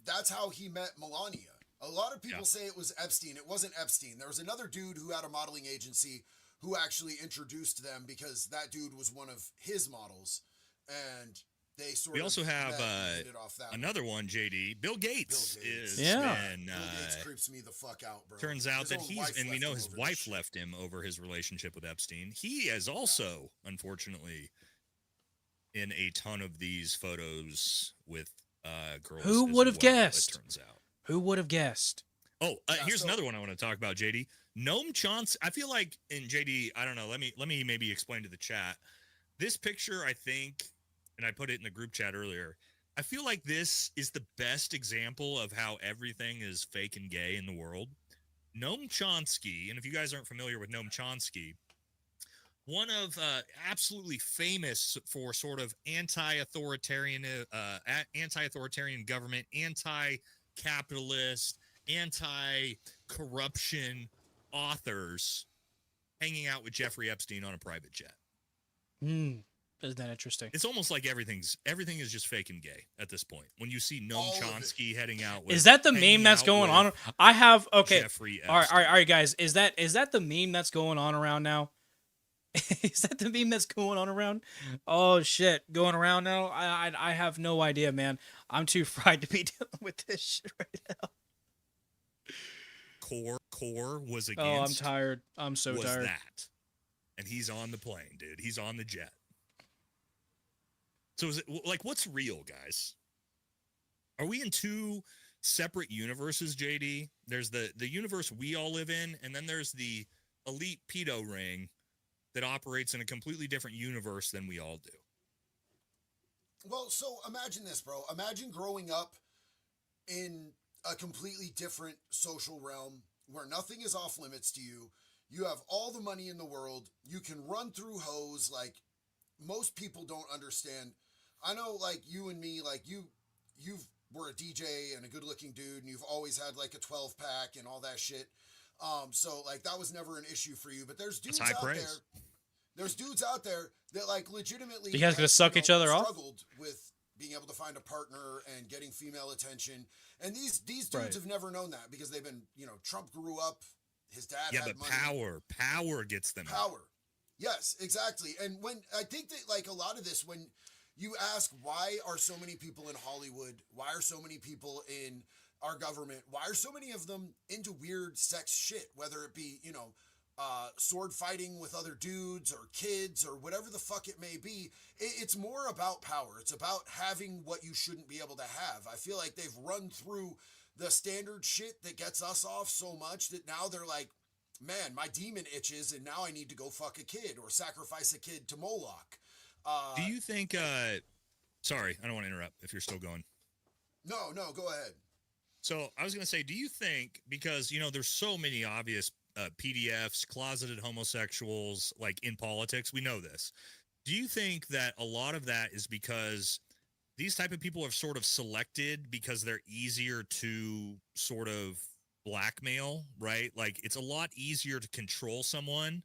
that's how he met Melania. A lot of people say it was Epstein. It wasn't Epstein. There was another dude who had a modeling agency who actually introduced them because that dude was one of his models, and they sort of. We also have another one, JD. Bill Gates is. Yeah. Bill Gates creeps me the fuck out, bro. Turns out that we know his wife left him over his relationship with Epstein. He is also, unfortunately, in a ton of these photos with girls. Who would have guessed? It turns out. Who would have guessed? Oh, here's another one I want to talk about, JD. Noam Chomsky. I feel like in JD, I don't know. Let me maybe explain to the chat. This picture, I think, and I put it in the group chat earlier. I feel like this is the best example of how everything is fake and gay in the world. Noam Chomsky, and if you guys aren't familiar with Noam Chomsky, one of absolutely famous for sort of anti-authoritarian government, anti-capitalist, anti-corruption authors hanging out with Jeffrey Epstein on a private jet. Isn't that interesting? It's almost like everything is just fake and gay at this point. When you see Noam Chomsky heading out with, is that the meme that's going on? I have Jeffrey Epstein. All right, guys. Is that the meme that's going on around now? Is that the meme that's going on around? Oh shit, going around now. I have no idea, man. I'm too fried to be dealing with this shit right now. Core was against. Oh, I'm tired. I'm so tired. That, and he's on the plane, dude. He's on the jet. So is it like what's real, guys? Are we in two separate universes, JD? There's the universe we all live in, and then there's the elite pedo ring that operates in a completely different universe than we all do. Well, so imagine this, bro. Imagine growing up in a completely different social realm where nothing is off limits to you. You have all the money in the world. You can run through hoes like most people don't understand. I know, like you and me, like you were a DJ and a good looking dude, and you've always had like a 12 pack and all that shit. So like that was never an issue for you. But there's dudes out there. There's dudes out there that like legitimately. You guys gonna suck each other off? Struggled with being able to find a partner and getting female attention. And these dudes have never known that because they've been, Trump grew up, his dad had money. Power gets them. Power. Yes, exactly. And when I think that like a lot of this, when you ask why are so many people in Hollywood, why are so many people in our government, why are so many of them into weird sex shit, whether it be, sword fighting with other dudes or kids or whatever the fuck it may be, it's more about power. It's about having what you shouldn't be able to have. I feel like they've run through the standard shit that gets us off so much that now they're like, man, my demon itches and now I need to go fuck a kid or sacrifice a kid to Moloch. Do you think, sorry, I don't want to interrupt if you're still going. No, go ahead. So I was going to say, do you think, because, there's so many obvious PDFs, closeted homosexuals, like in politics, we know this. Do you think that a lot of that is because these type of people are sort of selected because they're easier to sort of blackmail, right? Like it's a lot easier to control someone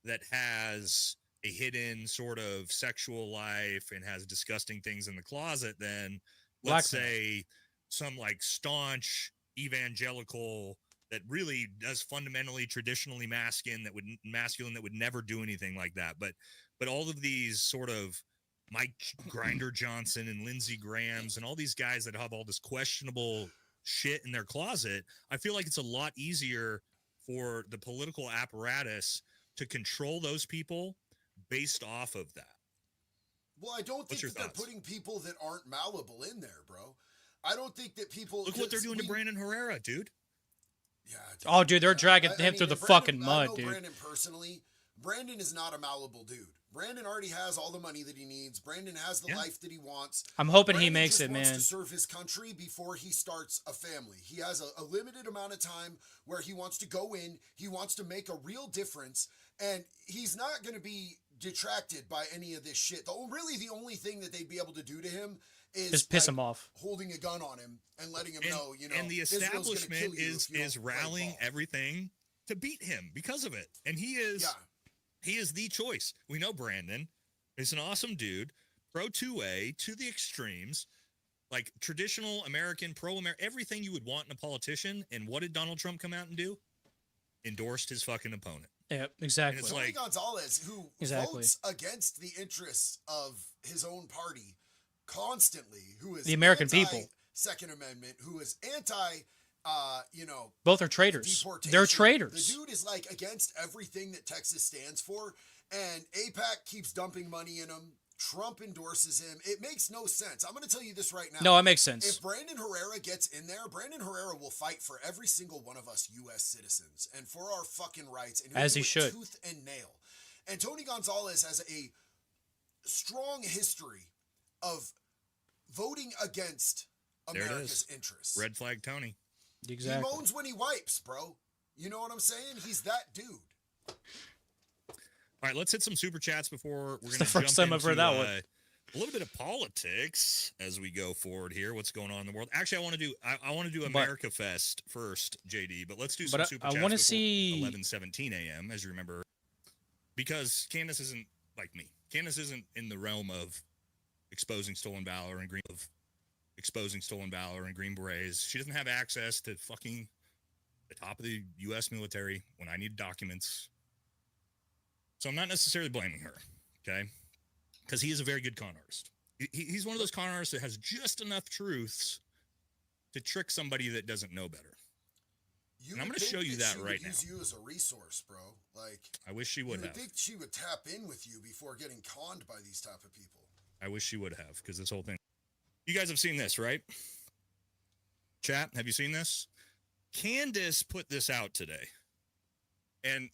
that has a hidden sort of sexual life and has disgusting things in the closet than, let's say, some like staunch evangelical that really does fundamentally traditionally masculine that would never do anything like that. But all of these sort of Mike Grinder Johnson and Lindsey Grahams and all these guys that have all this questionable shit in their closet, I feel like it's a lot easier for the political apparatus to control those people based off of that. Well, I don't think that they're putting people that aren't malleable in there, bro. I don't think that people... Look what they're doing to Brandon Herrera, dude. Yeah. Dude, oh, dude, they're dragging him through the fucking mud, I know dude. Brandon personally. Brandon is not a malleable dude. Brandon already has all the money that he needs. Brandon has the life that he wants. I'm hoping Brandon he makes just it, wants man. to serve his country before he starts a family. He has a limited amount of time where he wants to go in. He wants to make a real difference, and he's not going to be detracted by any of this shit. Really, the only thing that they'd be able to do to him is just piss him off, holding a gun on him and letting him know, and the establishment is rallying everything to beat him because of it, and he is the choice. We know Brandon is an awesome dude, pro 2A to the extremes, like traditional American, pro-American, everything you would want in a politician. And what did Donald Trump come out and do? Endorsed his fucking opponent. Yeah, exactly. Tony like, Gonzalez, who votes against the interests of his own party constantly, who is the American people, Second Amendment, who is anti, both are traitors. They're traitors. The dude is like against everything that Texas stands for, and AIPAC keeps dumping money in him. Trump endorses him. It makes no sense. I'm going to tell you this right now. No, it makes sense. If Brandon Herrera gets in there, Brandon Herrera will fight for every single one of us U.S. citizens and for our fucking rights. And as he should. Tooth and nail. And Tony Gonzalez has a strong history of voting against America's interests. Red flag Tony. Exactly. He moans when he wipes, bro. You know what I'm saying? He's that dude. All right, let's hit some super chats before we're going to the first time I've heard that one. A little bit of politics as we go forward here. What's going on in the world? Actually, I want to do America Fest first, JD. But let's do some super chats. I want to see 11:17 a.m. As you remember, because Candace isn't like me. Candace isn't in the realm of exposing stolen valor and Green Berets. She doesn't have access to fucking the top of the U.S. military when I need documents. So I'm not necessarily blaming her, okay? Because he is a very good con artist. He's one of those con artists that has just enough truths to trick somebody that doesn't know better. And I'm going to show you that right now. Use you as a resource, bro. Like I wish she would have. I think she would tap in with you before getting conned by these type of people. I wish she would have, because this whole thing. You guys have seen this, right? Chat, have you seen this? Candace put this out today, and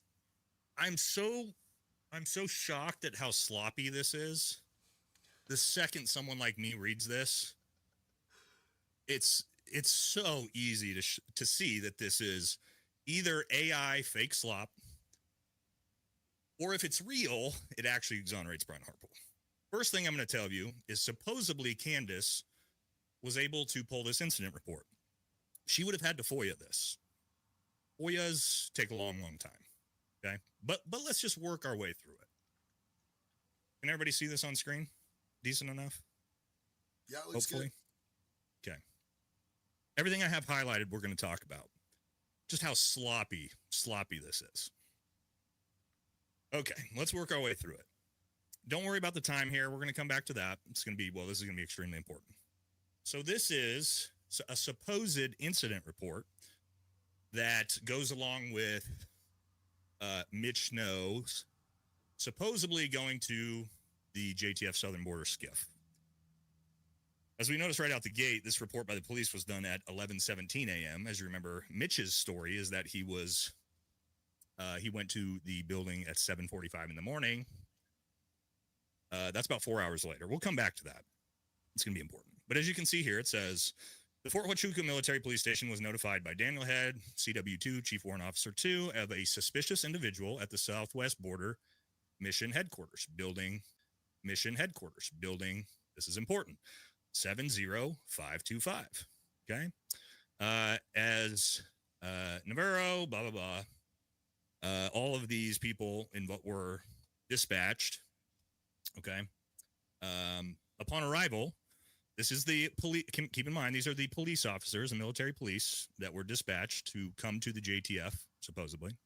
I'm so shocked at how sloppy this is. The second someone like me reads this, it's it's so easy to see that this is either AI fake slop, or if it's real, it actually exonerates Brian Harple. First thing I'm going to tell you is supposedly Candace was able to pull this incident report. She would have had to FOIA this. FOIAs take a long, long time. Okay. But let's just work our way through it. Can everybody see this on screen? Decent enough? Yeah, it looks hopefully. Good. Okay. Everything I have highlighted, we're going to talk about. Just how sloppy this is. Okay, let's work our way through it. Don't worry about the time here. We're going to come back to that. This is going to be extremely important. So this is a supposed incident report that goes along with Mitch Snow's supposedly going to the JTF Southern Border skiff. As we noticed right out the gate, this report by the police was done at 11:17 a.m. As you remember, Mitch's story is that he went to the building at 7:45 in the morning. That's about 4 hours later. We'll come back to that. It's going to be important. But as you can see here, it says, the Fort Huachuca Military Police Station was notified by Daniel Head, CW2, Chief Warrant Officer 2, of a suspicious individual at the Southwest Border Mission Headquarters building. This is important. 70525. Okay. As Navarro, blah, blah, blah. All of these people were dispatched. Okay. Upon arrival, this is the police. Keep in mind, these are the police officers and military police that were dispatched to come to the JTF, supposedly.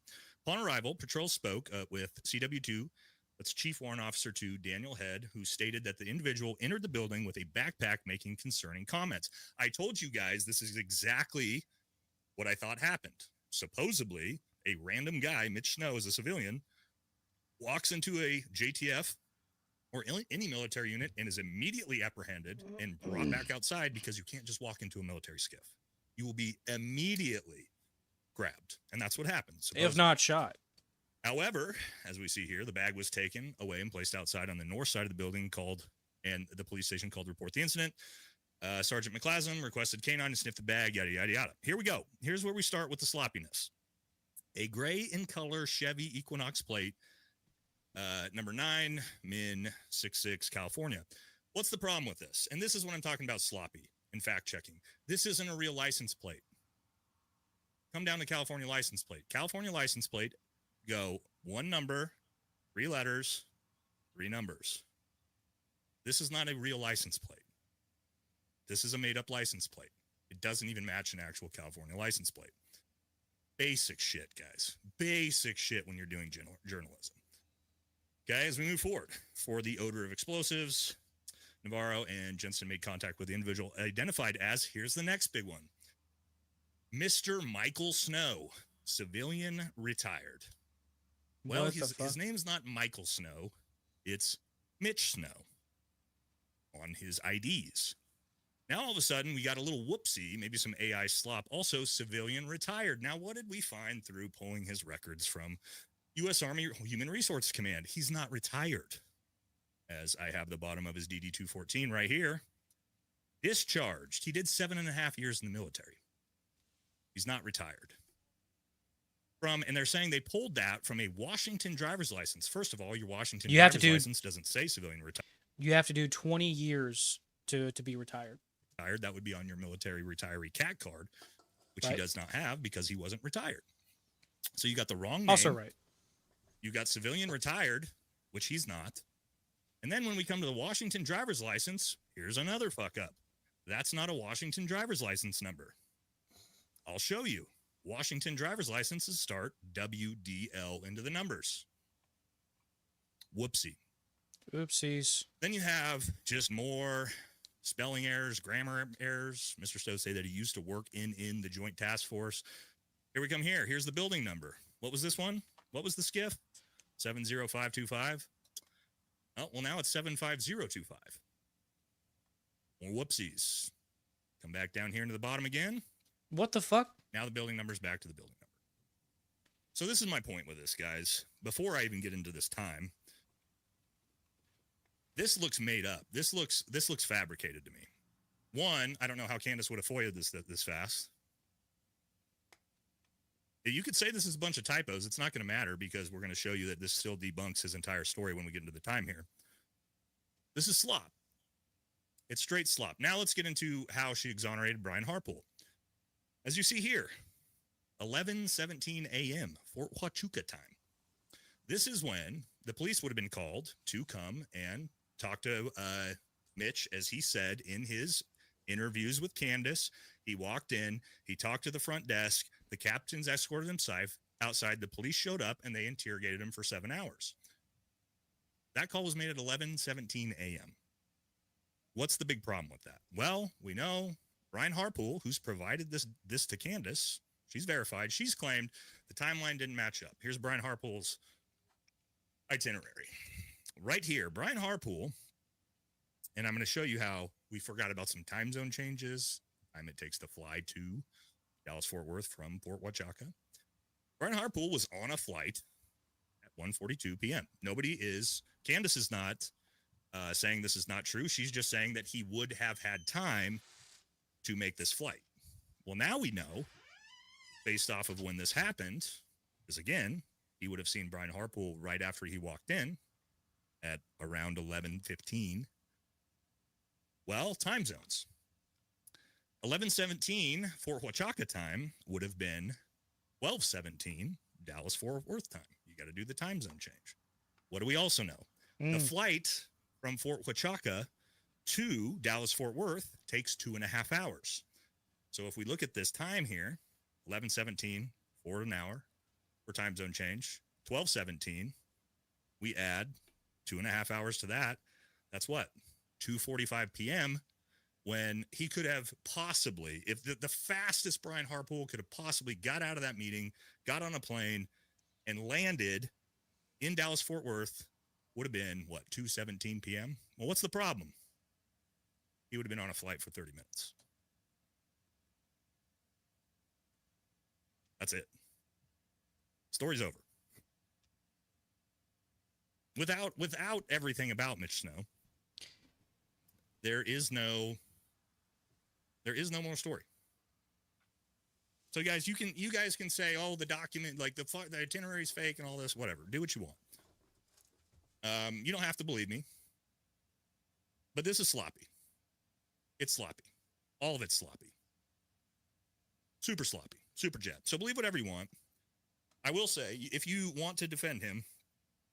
Upon arrival, patrol spoke with CW2, that's Chief Warrant Officer 2, Daniel Head, who stated that the individual entered the building with a backpack making concerning comments. I told you guys this is exactly what I thought happened. Supposedly, a random guy, Mitch Snow, as a civilian, walks into a JTF or any military unit and is immediately apprehended and brought back outside, because you can't just walk into a military skiff. You will be immediately grabbed. And that's what happens. Supposedly. If not shot. However, as we see here, the bag was taken away and placed outside on the north side of the building and the police station called to report the incident. Sergeant McClasm requested canine to sniff the bag, yada, yada, yada. Here we go. Here's where we start with the sloppiness. A gray in color Chevy Equinox plate, number 9, Min 66, California. What's the problem with this? And this is what I'm talking about sloppy and fact checking. This isn't a real license plate. Come down to California license plate. California license plate, go 1 number, 3 letters, 3 numbers. This is not a real license plate. This is a made up license plate. It doesn't even match an actual California license plate. Basic shit, guys. Basic shit when you're doing journalism. Okay, as we move forward, for the odor of explosives, Navarro and Jensen made contact with the individual identified as, here's the next big one, Mr. Michael Snow, civilian, retired. Well, his name's not Michael Snow. It's Mitch Snow on his IDs. Now, all of a sudden, we got a little whoopsie, maybe some AI slop, also civilian, retired. Now, what did we find through pulling his records from U.S. Army Human Resource Command? He's not retired, as I have the bottom of his DD-214 right here. Discharged. He did 7.5 years in the military. He's not retired. And they're saying they pulled that from a Washington driver's license. First of all, your Washington driver's license doesn't say civilian retired. You have to do 20 years to be retired. That would be on your military retiree CAT card, which he does not have because he wasn't retired. So you got the wrong name. Also right. You got civilian retired, which he's not. And then when we come to the Washington driver's license, here's another fuck up. That's not a Washington driver's license number. I'll show you. Washington driver's licenses start WDL into the numbers. Whoopsie. Oopsies. Then you have just more spelling errors, grammar errors. Mr. Stowe say that he used to work in the Joint Task Force. Here we come here. Here's the building number. What was this one? What was the skiff? 70525. Oh, well, now it's 75025. More whoopsies. Come back down here into the bottom again. What the fuck? Now the building number's back to the building number. So this is my point with this, guys. Before I even get into this time, this looks made up. This looks fabricated to me. One, I don't know how Candace would have FOIA'd this fast. You could say this is a bunch of typos. It's not going to matter because we're going to show you that this still debunks his entire story when we get into the time here. This is slop. It's straight slop. Now let's get into how she exonerated Brian Harpool. As you see here, 11:17 a.m. Fort Huachuca time. This is when the police would have been called to come and talk to Mitch, as he said in his interviews with Candace. He walked in, he talked to the front desk, the captains escorted him outside, the police showed up, and they interrogated him for 7 hours. That call was made at 11:17 a.m. What's the big problem with that? Well, we know Brian Harpool, who's provided this to Candace, she's verified, she's claimed the timeline didn't match up. Here's Brian Harpool's itinerary. Right here, Brian Harpool, and I'm going to show you how we forgot about some time zone changes, time it takes to fly to Dallas-Fort Worth from Fort Huachuca. Brian Harpool was on a flight at 1:42 p.m. Candace is not saying this is not true. She's just saying that he would have had time to make this flight. Well, now we know, based off of when this happened, because again, he would have seen Brian Harpool right after he walked in at around 11:15. Well, time zones. 11:17 Fort Huachuca time would have been 12:17 Dallas-Fort Worth time. You got to do the time zone change. What do we also know? The flight from Fort Huachuca to Dallas-Fort Worth takes 2.5 hours. So if we look at this time here, 11:17 for an hour for time zone change, 12:17, we add 2.5 hours to that. That's what? 2:45 p.m. when he could have possibly, if the fastest Brian Harpool could have possibly got out of that meeting, got on a plane, and landed in Dallas-Fort Worth, would have been, what, 2:17 p.m.? Well, what's the problem? He would have been on a flight for 30 minutes. That's it. Story's over. Without everything about Mitch Snow, there is no more story. So guys, you guys can say, oh, the document, like the itinerary is fake and all this, whatever. Do what you want. You don't have to believe me, but this is sloppy. It's sloppy. All of it's sloppy. Super sloppy. Super jet. So believe whatever you want. I will say, if you want to defend him,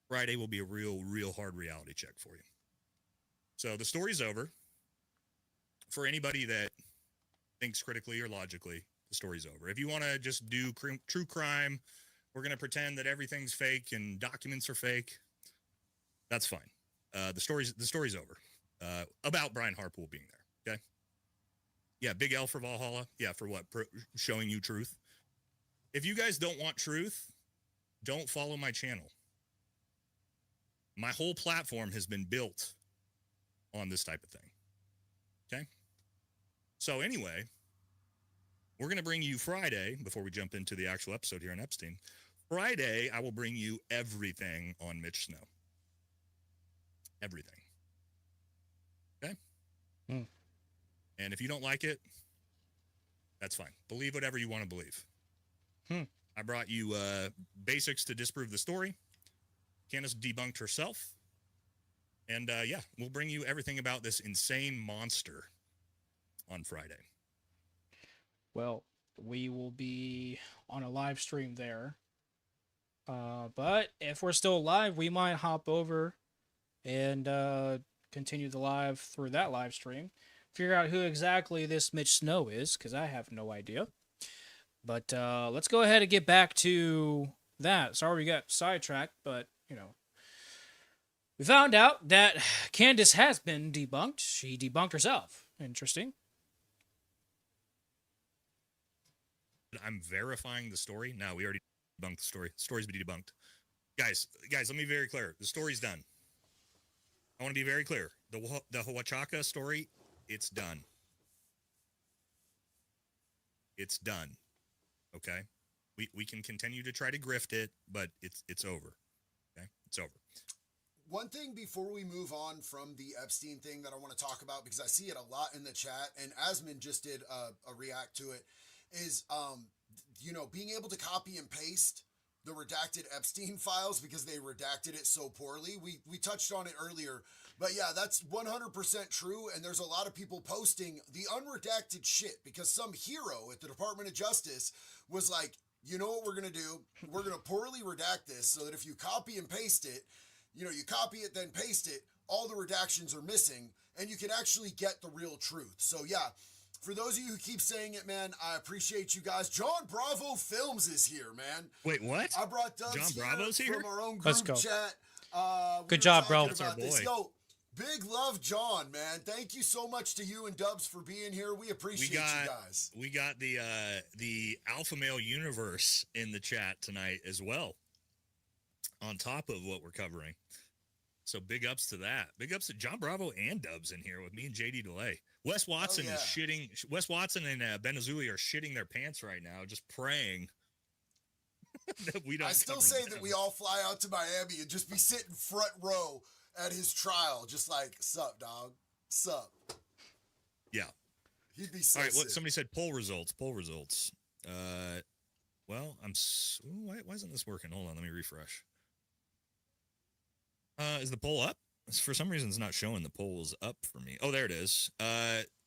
Friday will be a real hard reality check for you. So the story's over. For anybody that thinks critically or logically, the story's over. If you want to just do true crime, we're going to pretend that everything's fake and documents are fake. That's fine. The story's over. About Brian Harpool being there. Okay. Yeah. Big L for Valhalla. Yeah. For what? Showing you truth. If you guys don't want truth, don't follow my channel. My whole platform has been built on this type of thing. Okay. So anyway, we're going to bring you Friday, before we jump into the actual episode here on Epstein. Friday, I will bring you everything on Mitch Snow. Everything. Okay? And if you don't like it, that's fine. Believe whatever you want to believe. I brought you basics to disprove the story. Candace debunked herself. And yeah, we'll bring you everything about this insane monster on Friday. Well, we will be on a live stream there. But if we're still live, we might hop over and continue the live through that live stream. Figure out who exactly this Mitch Snow is, because I have no idea. But let's go ahead and get back to that. Sorry we got sidetracked, but, you know. We found out that Candace has been debunked. She debunked herself. Interesting. I'm verifying the story. No, we already debunked the story. The story's been debunked. Guys, let me be very clear. The story's done. I want to be very clear. The Huachuca story, it's done. It's done. Okay? We can continue to try to grift it, but it's over. Okay? It's over. one thing before we move on from the Epstein thing that I want to talk about, because I see it a lot in the chat, and Asmin just did a react to it, is, being able to copy and paste the redacted Epstein files because they redacted it so poorly. We touched on it earlier, but yeah, that's 100% true. And there's a lot of people posting the unredacted shit because some hero at the Department of Justice was like, you know what we're going to do? We're going to poorly redact this so that if you copy and paste it, you copy it, then paste it, all the redactions are missing and you can actually get the real truth. So yeah, for those of you who keep saying it, man, I appreciate you guys. John Bravo Films is here, man. Wait, what? I brought Dubs John Bravo's here from our own Let's group go. chat. Good job, bro. That's our boy. Yo, big love, John, man. Thank you so much to you and Dubs for being here. We appreciate you guys. We got the Alpha Male Universe in the chat tonight as well, on top of what we're covering. So big ups to that. Big ups to John Bravo and Dubs in here with me and JD Delay. Wes Watson is shitting. Wes Watson and Ben Azuli are shitting their pants right now, just praying that we don't. I still say that we all fly out to Miami and just be sitting front row at his trial, just like, sup, dog, sup. Yeah. He'd be so all right. sick. Somebody said poll results. Poll results. Well, why isn't this working? Hold on, let me refresh. Is the poll up? For some reason, it's not showing the polls up for me. Oh, there it is.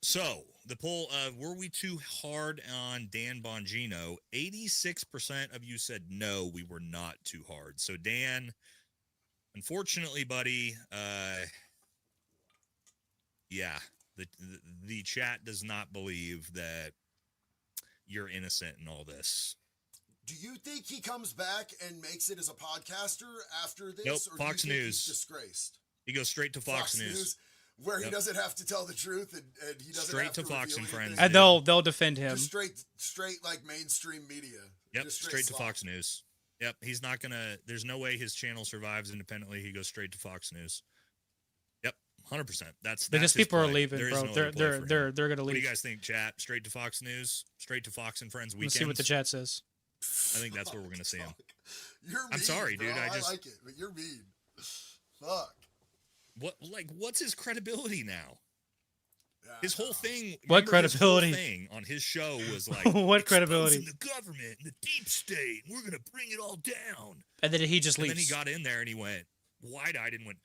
So the poll of were we too hard on Dan Bongino? 86% of you said no, we were not too hard. So Dan, unfortunately, buddy, yeah, the chat does not believe that you're innocent in all this. Do you think he comes back and makes it as a podcaster after this? Nope, or Fox do you think News. He's disgraced. He goes straight to Fox News. Where he doesn't have to tell the truth and he doesn't straight have to Fox and reveal Friends. anything. And they'll defend him. Just straight like mainstream media. Yep, Just straight to slop. Fox News. Yep, he's not gonna. There's no way his channel survives independently. He goes straight to Fox News. Yep, 100%. That's because his people are play. leaving, There is bro. no other play for him. They're gonna What leave. do you guys think, chat? Straight to Fox News, straight to Fox and Friends Let's weekends. see what the chat says. I think that's where we're gonna see him. You're mean, I'm sorry, bro. dude. I like it, but you're mean. Fuck. What's his credibility now? His whole thing. What credibility? His whole thing on his show was like what credibility? The government and the deep state. We're gonna bring it all down. And then he just leaves. And then he got in there and he went wide-eyed and went,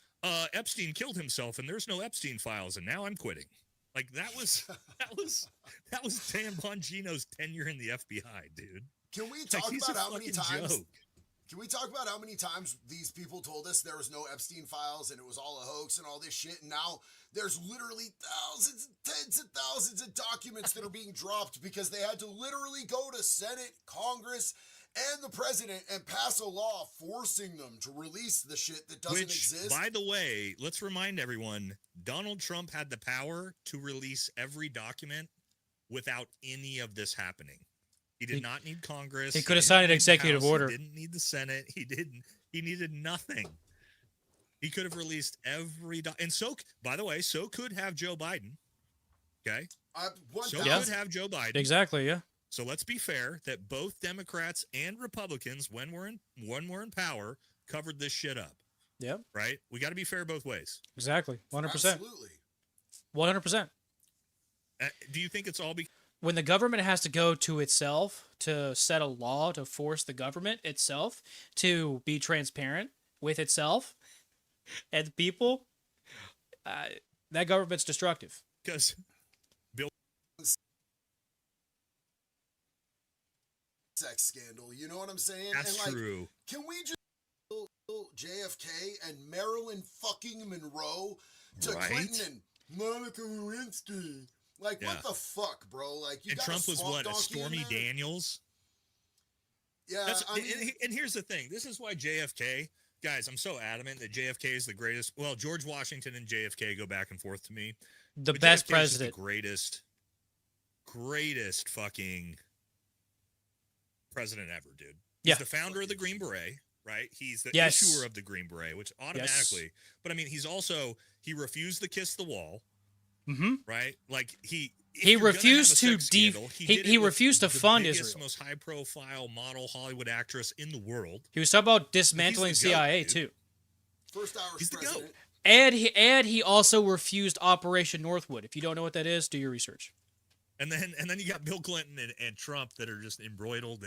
Epstein killed himself and there's no Epstein files and now I'm quitting. Like that was Dan Bongino's tenure in the FBI, dude. Can we talk he's about a how many fucking times? joke. Can we talk about how many times these people told us there was no Epstein files and it was all a hoax and all this shit? And now there's literally thousands, tens of thousands of documents that are being dropped because they had to literally go to Senate, Congress, and the president and pass a law forcing them to release the shit that doesn't exist. By the way, let's remind everyone, Donald Trump had the power to release every document without any of this happening. He did not need Congress. He could have signed an executive order. He didn't need the Senate. He needed nothing. He could have released every and so, by the way, so could have Joe Biden. Okay? So could have Joe Biden. Exactly, yeah. So let's be fair that both Democrats and Republicans, when we're in power, covered this shit up. Yep. Right? We got to be fair both ways. Exactly. 100%. Absolutely. 100%. Do you think it's all because when the government has to go to itself to set a law to force the government itself to be transparent with itself and the people, that government's destructive. Because Bill sex scandal, you know what I'm saying? That's and true. Can we just JFK and Marilyn fucking Monroe to Clinton and Monica Lewinsky? Like, what the fuck, bro? Like, you and got Trump was what, a donkey Stormy Daniels? Yeah, and here's the thing. This is why JFK, guys, I'm so adamant that JFK is the greatest. Well, George Washington and JFK go back and forth to me. The but best JFK president. is the greatest fucking president ever, dude. He's the founder of the Green Beret, right? He's the issuer of the Green Beret, which automatically, but I mean, he refused to kiss the wall. Mm-hmm. Right? Like he refused to he refused to fund Israel. The most high profile model Hollywood actress in the world. He was talking about dismantling CIA too. First Irish He's the president. GOAT. And he also refused Operation Northwood. If you don't know what that is, do your research. And then you got Bill Clinton and Trump that are just embroiled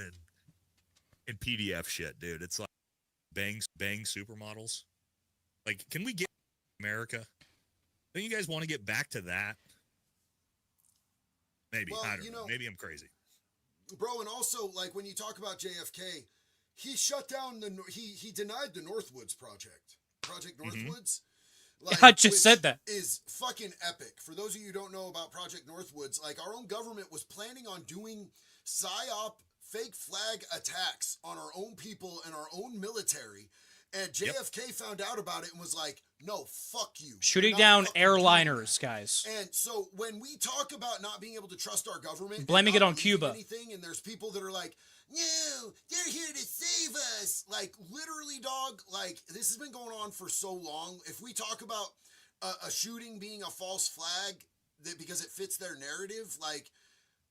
in PDF shit, dude. It's like bang supermodels. Like, can we get America? Don't you guys want to get back to that? Maybe. Well, I don't know. Maybe I'm crazy. Bro, and also, like, when you talk about JFK, he shut down he denied the Northwoods Project Northwoods. Like, I just said that. Is fucking epic. For those of you who don't know about Project Northwoods, like, our own government was planning on doing PSYOP fake flag attacks on our own people and our own military. And JFK found out about it and was like, no, fuck you. Shooting down airliners, guys. And so when we talk about not being able to trust our government, blaming it on Cuba, and there's people that are like, no, they're here to save us. Like, literally, dog, like, this has been going on for so long. If we talk about a shooting being a false flag because it fits their narrative, like,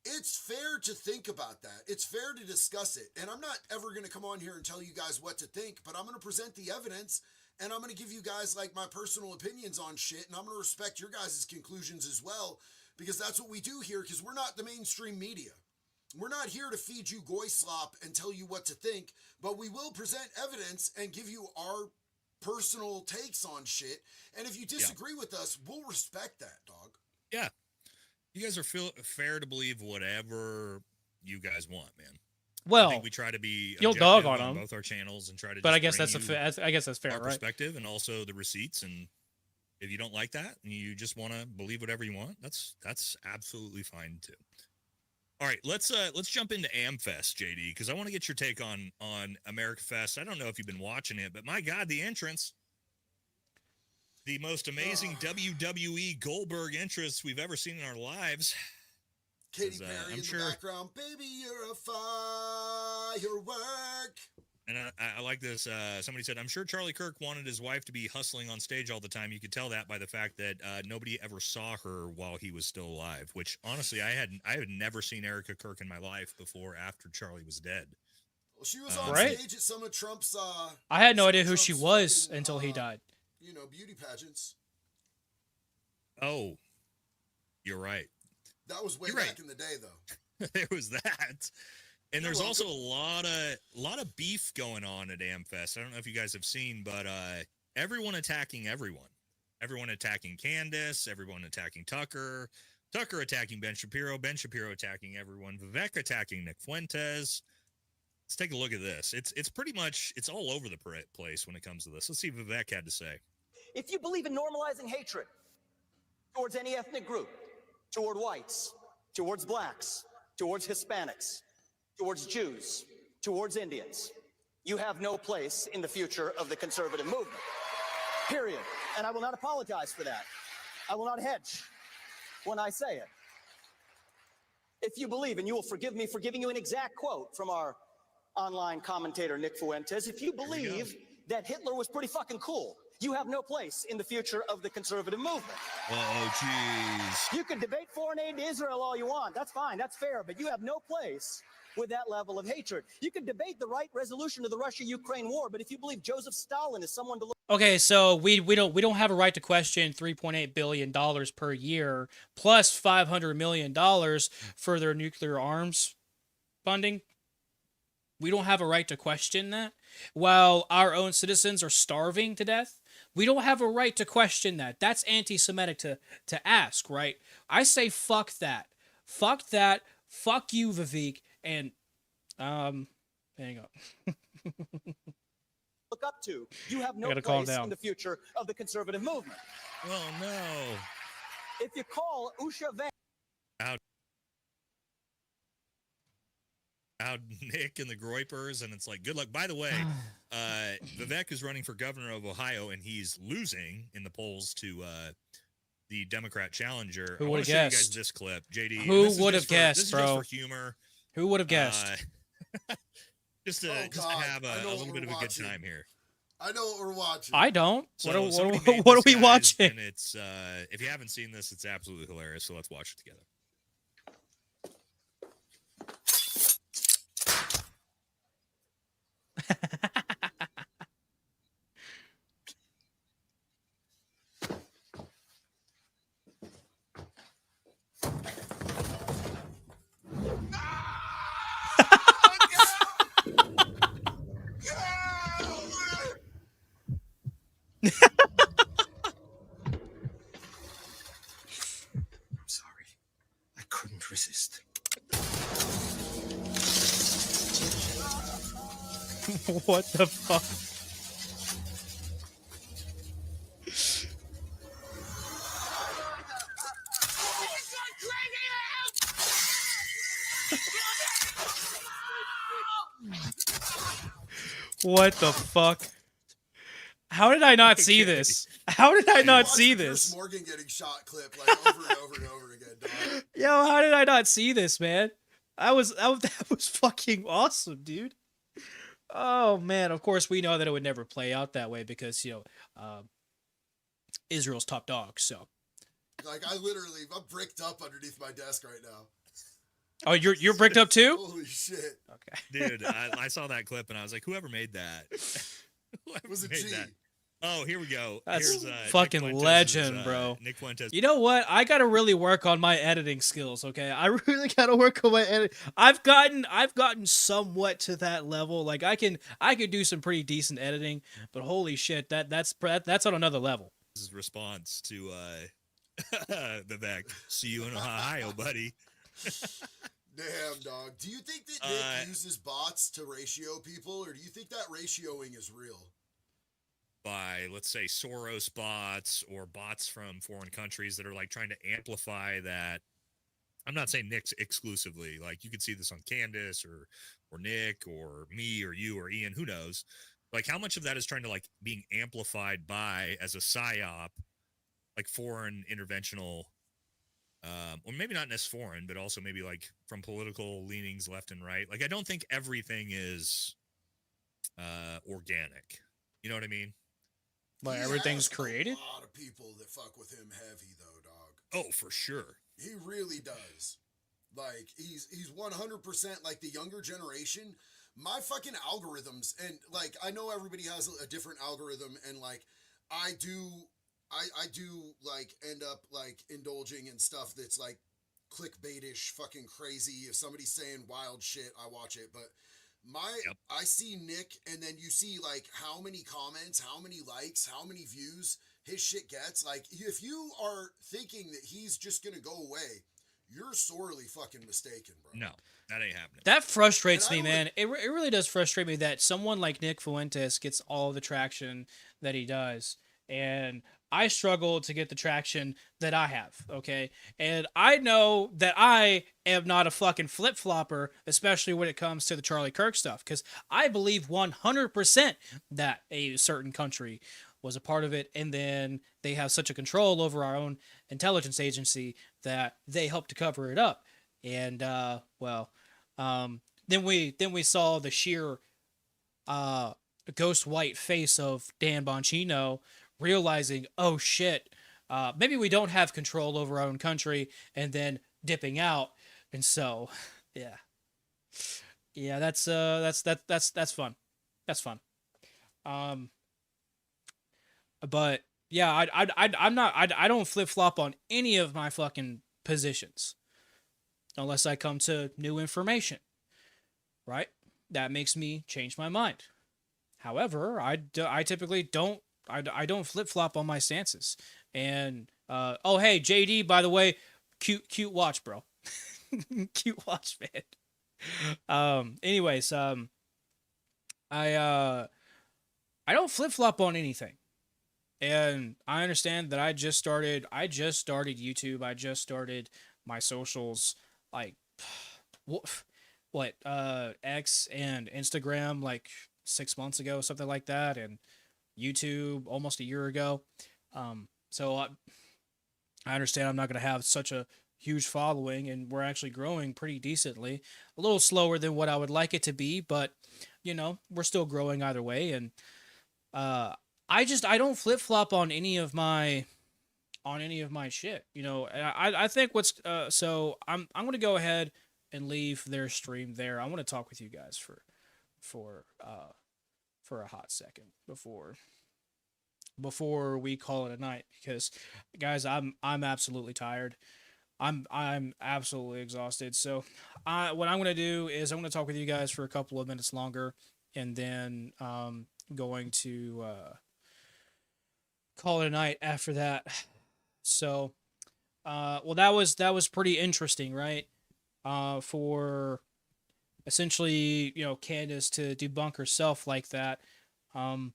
it's fair to think about that. It's fair to discuss it. And I'm not ever going to come on here and tell you guys what to think, but I'm going to present the evidence and I'm going to give you guys, like, my personal opinions on shit. And I'm going to respect your guys' conclusions as well, because that's what we do here, because we're not the mainstream media. We're not here to feed you goy slop and tell you what to think, but we will present evidence and give you our personal takes on shit. And if you disagree with us, we'll respect that, dog. Yeah. You guys are fair to believe whatever you guys want, man. Well, I think we try to be you'll dog on them both our channels and try to. But just I guess that's fair, our right? Perspective and also the receipts. And if you don't like that and you just want to believe whatever you want, that's absolutely fine too. All right, let's jump into AmFest, JD, because I want to get your take on America Fest. I don't know if you've been watching it, but my God, the entrance. The most amazing WWE Goldberg entrance we've ever seen in our lives. Katy Perry in the background. Baby, you're a firework. And I like this. Somebody said, I'm sure Charlie Kirk wanted his wife to be hustling on stage all the time. You could tell that by the fact that nobody ever saw her while he was still alive, which honestly, I had never seen Erica Kirk in my life before after Charlie was dead. Well, she was on stage at some of Trump's... I had no idea who she was until he died. You know, beauty pageants. Oh, you're right. That was way back in the day, though. There was that. And there's also a lot of beef going on at AmFest. I don't know if you guys have seen, but everyone attacking everyone. Everyone attacking Candace, everyone attacking Tucker, Tucker attacking Ben Shapiro attacking everyone, Vivek attacking Nick Fuentes. Let's take a look at this. It's pretty much, it's all over the place when it comes to this. Let's see what Vivek had to say. If you believe in normalizing hatred towards any ethnic group, toward whites, towards blacks, towards Hispanics, towards Jews, towards Indians, you have no place in the future of the conservative movement. Period. And I will not apologize for that. I will not hedge when I say it. If you believe, and you will forgive me for giving you an exact quote from our online commentator Nick Fuentes, if you believe that Hitler was pretty fucking cool, you have no place in the future of the conservative movement. Oh, jeez. You can debate foreign aid to Israel all you want. That's fine. That's fair. But you have no place with that level of hatred. You can debate the right resolution of the Russia-Ukraine war, but if you believe Joseph Stalin is someone to look... Okay, so we don't have a right to question $3.8 billion per year plus $500 million for their nuclear arms funding. We don't have a right to question that. While our own citizens are starving to death, we don't have a right to question that. That's anti-Semitic to ask, right? I say fuck that. Fuck that. Fuck you, Vivek. And, hang on. Look up to. You have no place in the future of the conservative movement. Oh, no. If you call Usha Van... Out Nick and the Groypers, and it's like, good luck. By the way, Vivek is running for governor of Ohio, and he's losing in the polls to the Democrat challenger. Who would have guessed? Show you guys this clip, JD. Who would have guessed, this bro? Is just for humor. Who would have guessed? Just to have a little bit of a good time here. I know what we're watching. I don't. So what are we watching? And it's if you haven't seen this, it's absolutely hilarious. So let's watch it together. Sorry. I couldn't resist. What the fuck? What the fuck? How did I not see this? How did I not see this? Morgan getting shot clip like over and over and over again, dog. Yo, how did I not see this, man? That was fucking awesome, dude. Oh man, of course we know that it would never play out that way because Israel's top dog. So, like, I'm bricked up underneath my desk right now. Oh, you're bricked up too? Holy shit! Okay, dude, I saw that clip and I was like, whoever made that? It was a G. That? Oh, here we go. That's Here's, fucking legend, bro. Nick Fuentes. You know what? I gotta really work on my editing skills. Okay, I really gotta work on my edit. I've gotten somewhat to that level. Like I can do some pretty decent editing, but holy shit, that's on another level. His response to Vivek, see you in Ohio, buddy. Damn, dog. Do you think that Nick uses bots to ratio people, or do you think that ratioing is real? By, let's say, Soros bots or bots from foreign countries that are like trying to amplify that. I'm not saying Nick's exclusively. Like you could see this on Candace or Nick or me or you or Ian, who knows? Like how much of that is trying to like being amplified by as a psyop, like foreign interventional, or maybe not necessarily foreign, but also maybe like from political leanings left and right. Like I don't think everything is organic. You know what I mean? Like everything's created? A lot of people that fuck with him heavy though, dog. Oh, for sure. He really does. Like he's 100% like the younger generation. My fucking algorithms, and like I know everybody has a different algorithm, and like I do like end up like indulging in stuff that's like clickbaitish, fucking crazy. If somebody's saying wild shit, I watch it. But I see Nick, and then you see like how many comments, how many likes, how many views his shit gets. Like if you are thinking that he's just gonna go away, you're sorely fucking mistaken, bro. No, that ain't happening. That frustrates me, man. It really does frustrate me that someone like Nick Fuentes gets all the traction that he does, and I struggle to get the traction that I have, okay? And I know that I am not a fucking flip-flopper, especially when it comes to the Charlie Kirk stuff, because I believe 100% that a certain country was a part of it, and then they have such a control over our own intelligence agency that they help to cover it up. And, then we saw the sheer ghost white face of Dan Bongino, realizing, oh shit, maybe we don't have control over our own country, and then dipping out. And so, yeah, that's fun. That's fun. But yeah, I don't flip flop on any of my fucking positions unless I come to new information, right? That makes me change my mind. However, I typically don't. I don't flip-flop on my stances. And, oh, hey, JD, by the way, cute watch, bro. Cute watch, man. Anyways, I don't flip-flop on anything. And I understand that I just started YouTube. I just started my socials, like, X and Instagram, like, 6 months ago, something like that. And YouTube almost a year ago. So I understand I'm not going to have such a huge following, and we're actually growing pretty decently. A little slower than what I would like it to be, but you know, we're still growing either way. And I don't flip flop on any of my shit. You know, I think so I'm going to go ahead and leave their stream there. I want to talk with you guys for a hot second before we call it a night, because guys, I'm absolutely tired. I'm absolutely exhausted. So what I'm going to do is I'm going to talk with you guys for a couple of minutes longer, and then going to call it a night after that. So, well, that was pretty interesting, right? For essentially, Candace to debunk herself like that. Um,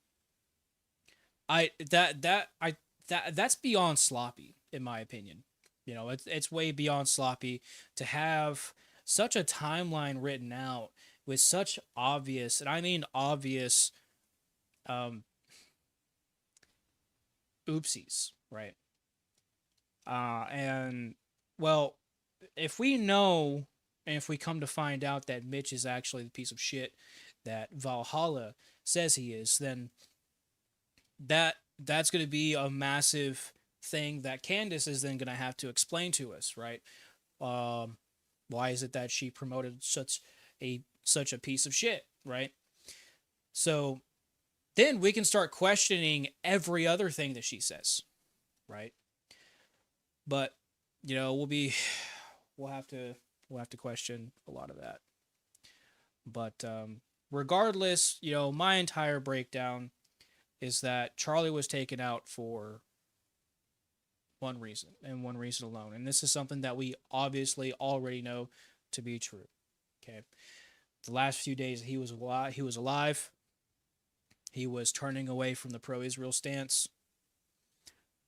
I that that I that's beyond sloppy, in my opinion. It's way beyond sloppy to have such a timeline written out with such obvious, and I mean obvious, um, oopsies, right? And well, if we know, and if we come to find out that Mitch is actually the piece of shit that Valhalla says he is, then that's going to be a massive thing that Candace is then going to have to explain to us, right? Um, why is it that she promoted such a piece of shit, right? So then we can start questioning every other thing that she says, right? But we'll have to question a lot of that. But regardless, my entire breakdown is that Charlie was taken out for one reason and one reason alone. And this is something that we obviously already know to be true. Okay. The last few days he was alive, he was turning away from the pro-Israel stance,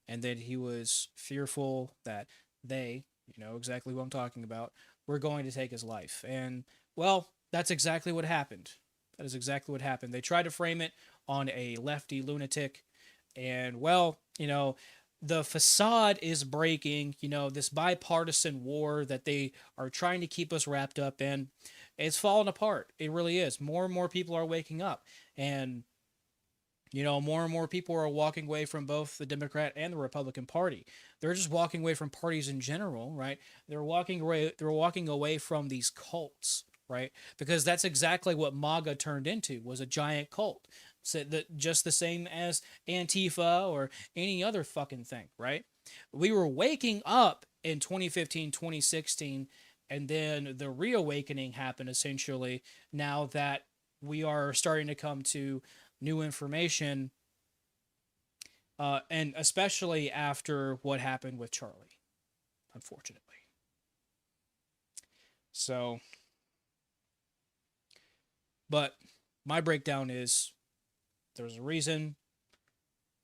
and then he was fearful that they, exactly what I'm talking about, were going to take his life. And well, that's exactly what happened. That is exactly what happened. They tried to frame it on a lefty lunatic, and well, the facade is breaking. This bipartisan war that they are trying to keep us wrapped up in, it's falling apart. It really is. More and more people are waking up, and more and more people are walking away from both the Democrat and the Republican Party. They're just walking away from parties in general, right? They're walking away from these cults, right? Because that's exactly what MAGA turned into, was a giant cult. So that just the same as Antifa or any other fucking thing, right? We were waking up in 2015, 2016, and then the reawakening happened essentially now that we are starting to come to new information, and especially after what happened with Charlie, unfortunately. So, but my breakdown is there's a reason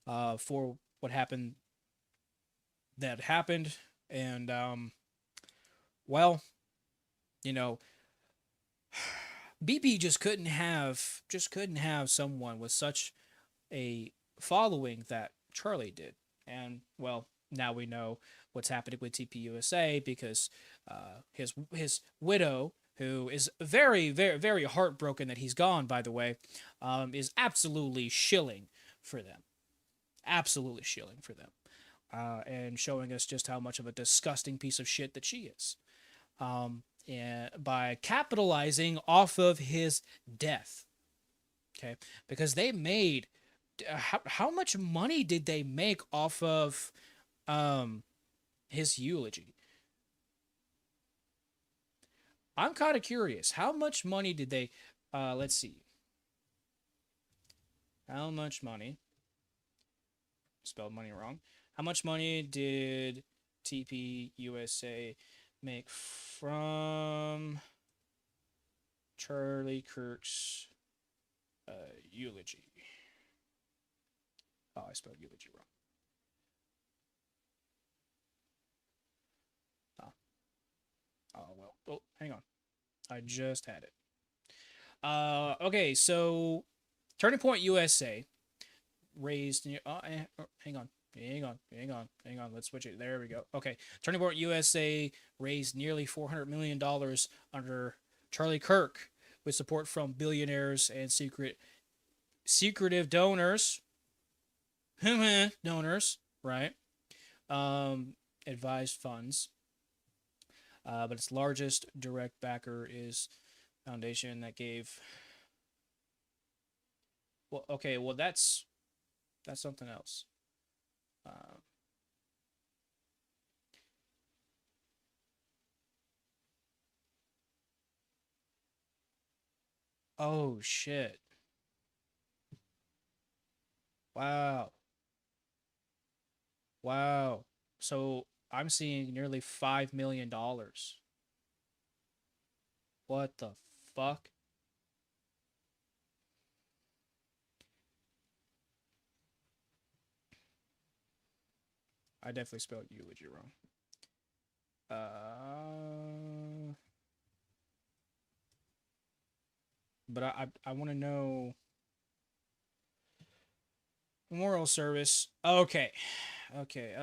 for what happened that happened, and well, you know, BP just couldn't have someone with such a following that Charlie did. And well, now we know what's happening with TPUSA because his widow, who is very, very, very heartbroken that he's gone, by the way, is absolutely shilling for them. Absolutely shilling for them. And showing us just how much of a disgusting piece of shit that she is. And by capitalizing off of his death. Okay? Because they made... How much money did they make off of his eulogy? I'm kind of curious. How much money did they... let's see. How much money... Spelled money wrong. How much money did TPUSA make from Charlie Kirk's eulogy? Oh, I spelled eulogy wrong. Oh, well. Oh, hang on. I just had it. Okay, so Turning Point USA raised... hang on. Let's switch it. There we go. Okay. Turning Point USA raised nearly $400 million under Charlie Kirk with support from billionaires and secretive donors. Donors, right? Advised funds. But its largest direct backer is foundation that gave... Well, okay, well, that's something else. Oh, shit. Wow. Wow. So I'm seeing nearly $5 million. What the fuck? I definitely spelled eulogy wrong. But I want to know memorial service. Okay. Okay.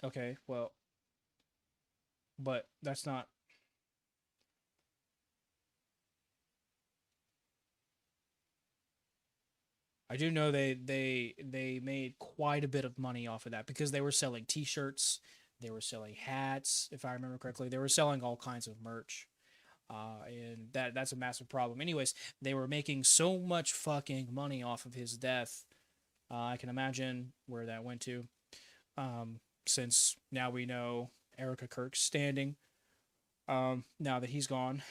Okay. Well, but that's not. I do know they made quite a bit of money off of that because they were selling T-shirts, they were selling hats, if I remember correctly. They were selling all kinds of merch, and that's a massive problem. Anyways, they were making so much fucking money off of his death. I can imagine where that went to. Since now we know Erica Kirk's standing. Now that he's gone,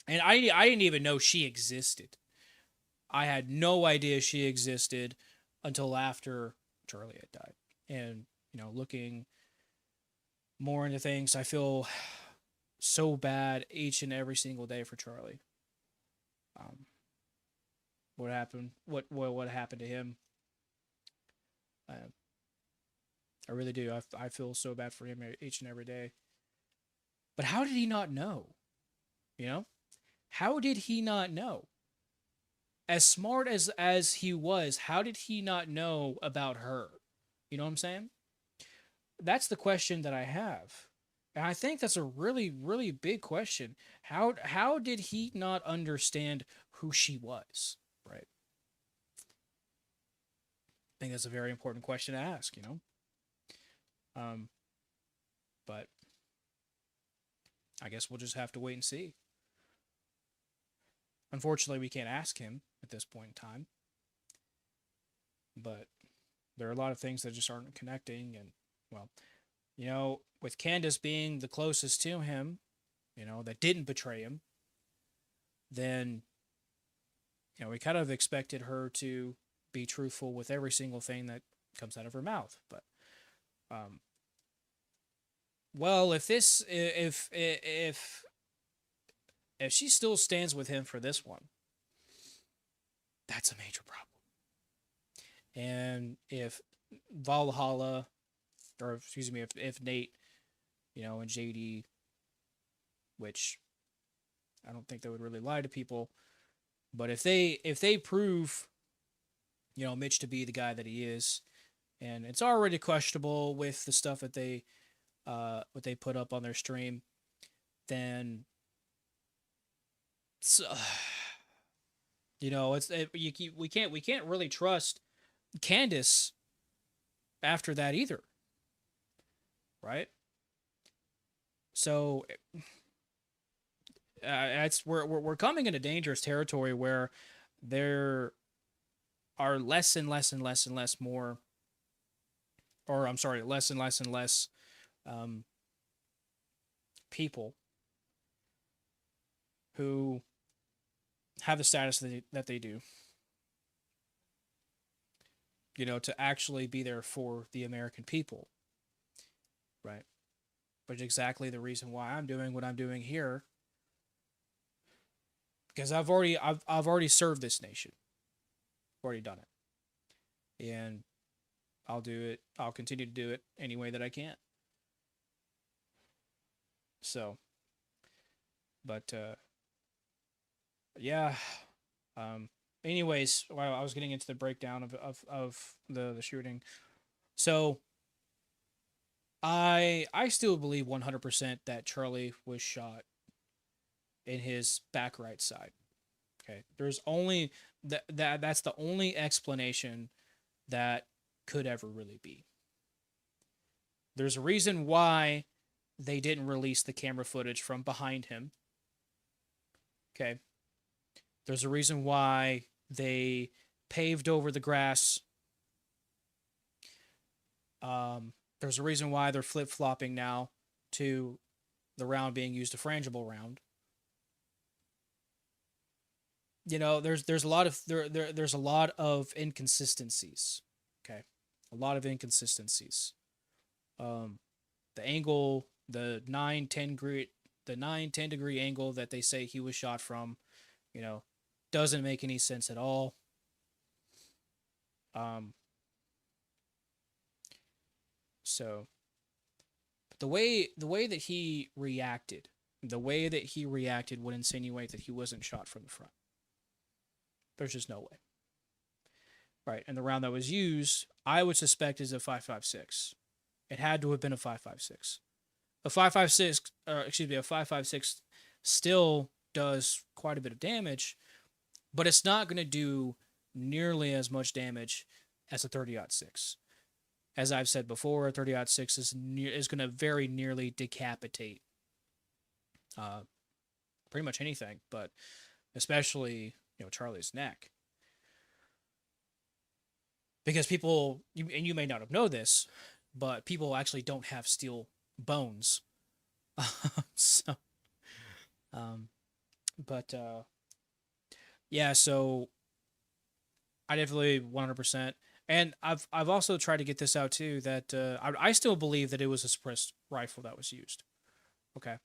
and I didn't even know she existed. I had no idea she existed until after Charlie had died. And, looking more into things, I feel so bad each and every single day for Charlie. What happened? What happened to him? I really do. I feel so bad for him each and every day. But how did he not know? How did he not know? As smart as he was, how did he not know about her? You know what I'm saying? That's the question that I have. And I think that's a really, really big question. How did he not understand who she was? Right. I think that's a very important question to ask, But I guess we'll just have to wait and see. Unfortunately, we can't ask him at this point in time. But there are a lot of things that just aren't connecting. And, well, with Candace being the closest to him, that didn't betray him, then, we kind of expected her to be truthful with every single thing that comes out of her mouth. But, well, if she still stands with him for this one, that's a major problem. And if Valhalla, or excuse me, if Nate, and JD, which I don't think they would really lie to people, but if they prove, Mitch to be the guy that he is, and it's already questionable with the stuff that they what they put up on their stream, then we can't really trust Candace after that either, right? So we're coming into dangerous territory where there are less and less and less and less more, or I'm sorry, less and less and less people who have the status that they do, to actually be there for the American people, right? But exactly the reason why I'm doing what I'm doing here, because I've already served this nation, I've already done it, and I'll do it. I'll continue to do it any way that I can. So, but yeah. Anyways, while I was getting into the breakdown of the shooting, so I still believe 100% that Charlie was shot in his back right side. Okay, there's only that's the only explanation that could ever really be. There's a reason why they didn't release the camera footage from behind him. Okay. There's a reason why they paved over the grass. There's a reason why they're flip-flopping now to the round being used, a frangible round, there's a lot of there's a lot of inconsistencies. Okay, a lot of inconsistencies. The angle, the 9-10 degree angle that they say he was shot from, doesn't make any sense at all. So the way that he reacted, would insinuate that he wasn't shot from the front. There's just no way. Right, and the round that was used, I would suspect is a 5.56. It had to have been a 5.56. A 5.56, a 5.56 still does quite a bit of damage, but it's not going to do nearly as much damage as a 30-06. As I've said before, a 30-06 is going to very nearly decapitate pretty much anything, but especially Charlie's neck. Because people, and you may not have known this, but people actually don't have steel bones. So, yeah, so I definitely 100%. And I've also tried to get this out too, that I still believe that it was a suppressed rifle that was used. Okay.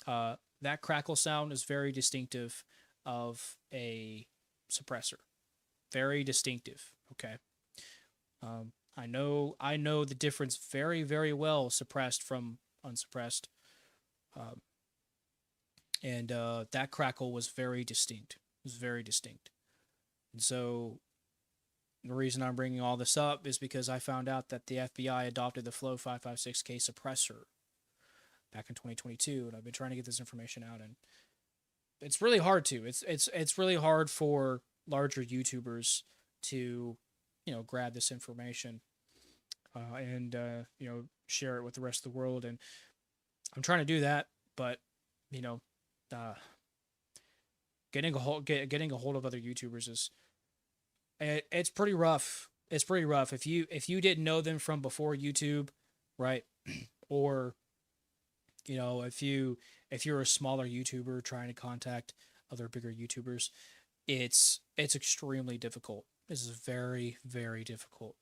That crackle sound is very distinctive of a suppressor. Very distinctive. Okay. I know the difference very, very well, suppressed from unsuppressed. And that crackle was very distinct. It was very distinct. And so the reason I'm bringing all this up is because I found out that the FBI adopted the Flow 5.56K suppressor back in 2022, and I've been trying to get this information out, and it's really hard to. It's really hard for larger YouTubers to grab this information and share it with the rest of the world. And I'm trying to do that, but getting a hold of other YouTubers is it's pretty rough. It's pretty rough if you didn't know them from before YouTube, right? Or if you're a smaller YouTuber trying to contact other bigger YouTubers, it's extremely difficult. This is very, very difficult.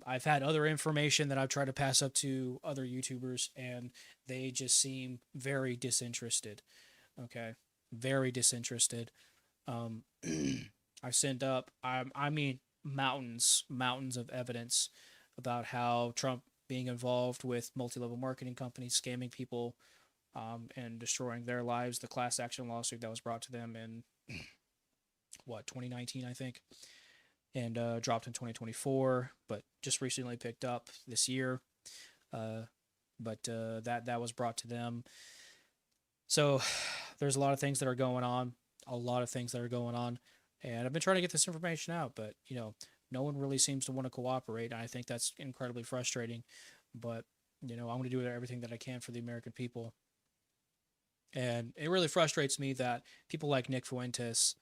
I've had other information that I've tried to pass up to other YouTubers, and they just seem very disinterested. Okay, very disinterested. I sent up, I mean, mountains of evidence about how Trump being involved with multi-level marketing companies, scamming people, and destroying their lives. The class action lawsuit that was brought to them in 2019, I think, and dropped in 2024, but just recently picked up this year. But that was brought to them. So there's a lot of things that are going on. And I've been trying to get this information out, but no one really seems to want to cooperate. And I think that's incredibly frustrating. But I'm going to do everything that I can for the American people. And it really frustrates me that people like Nick Fuentes,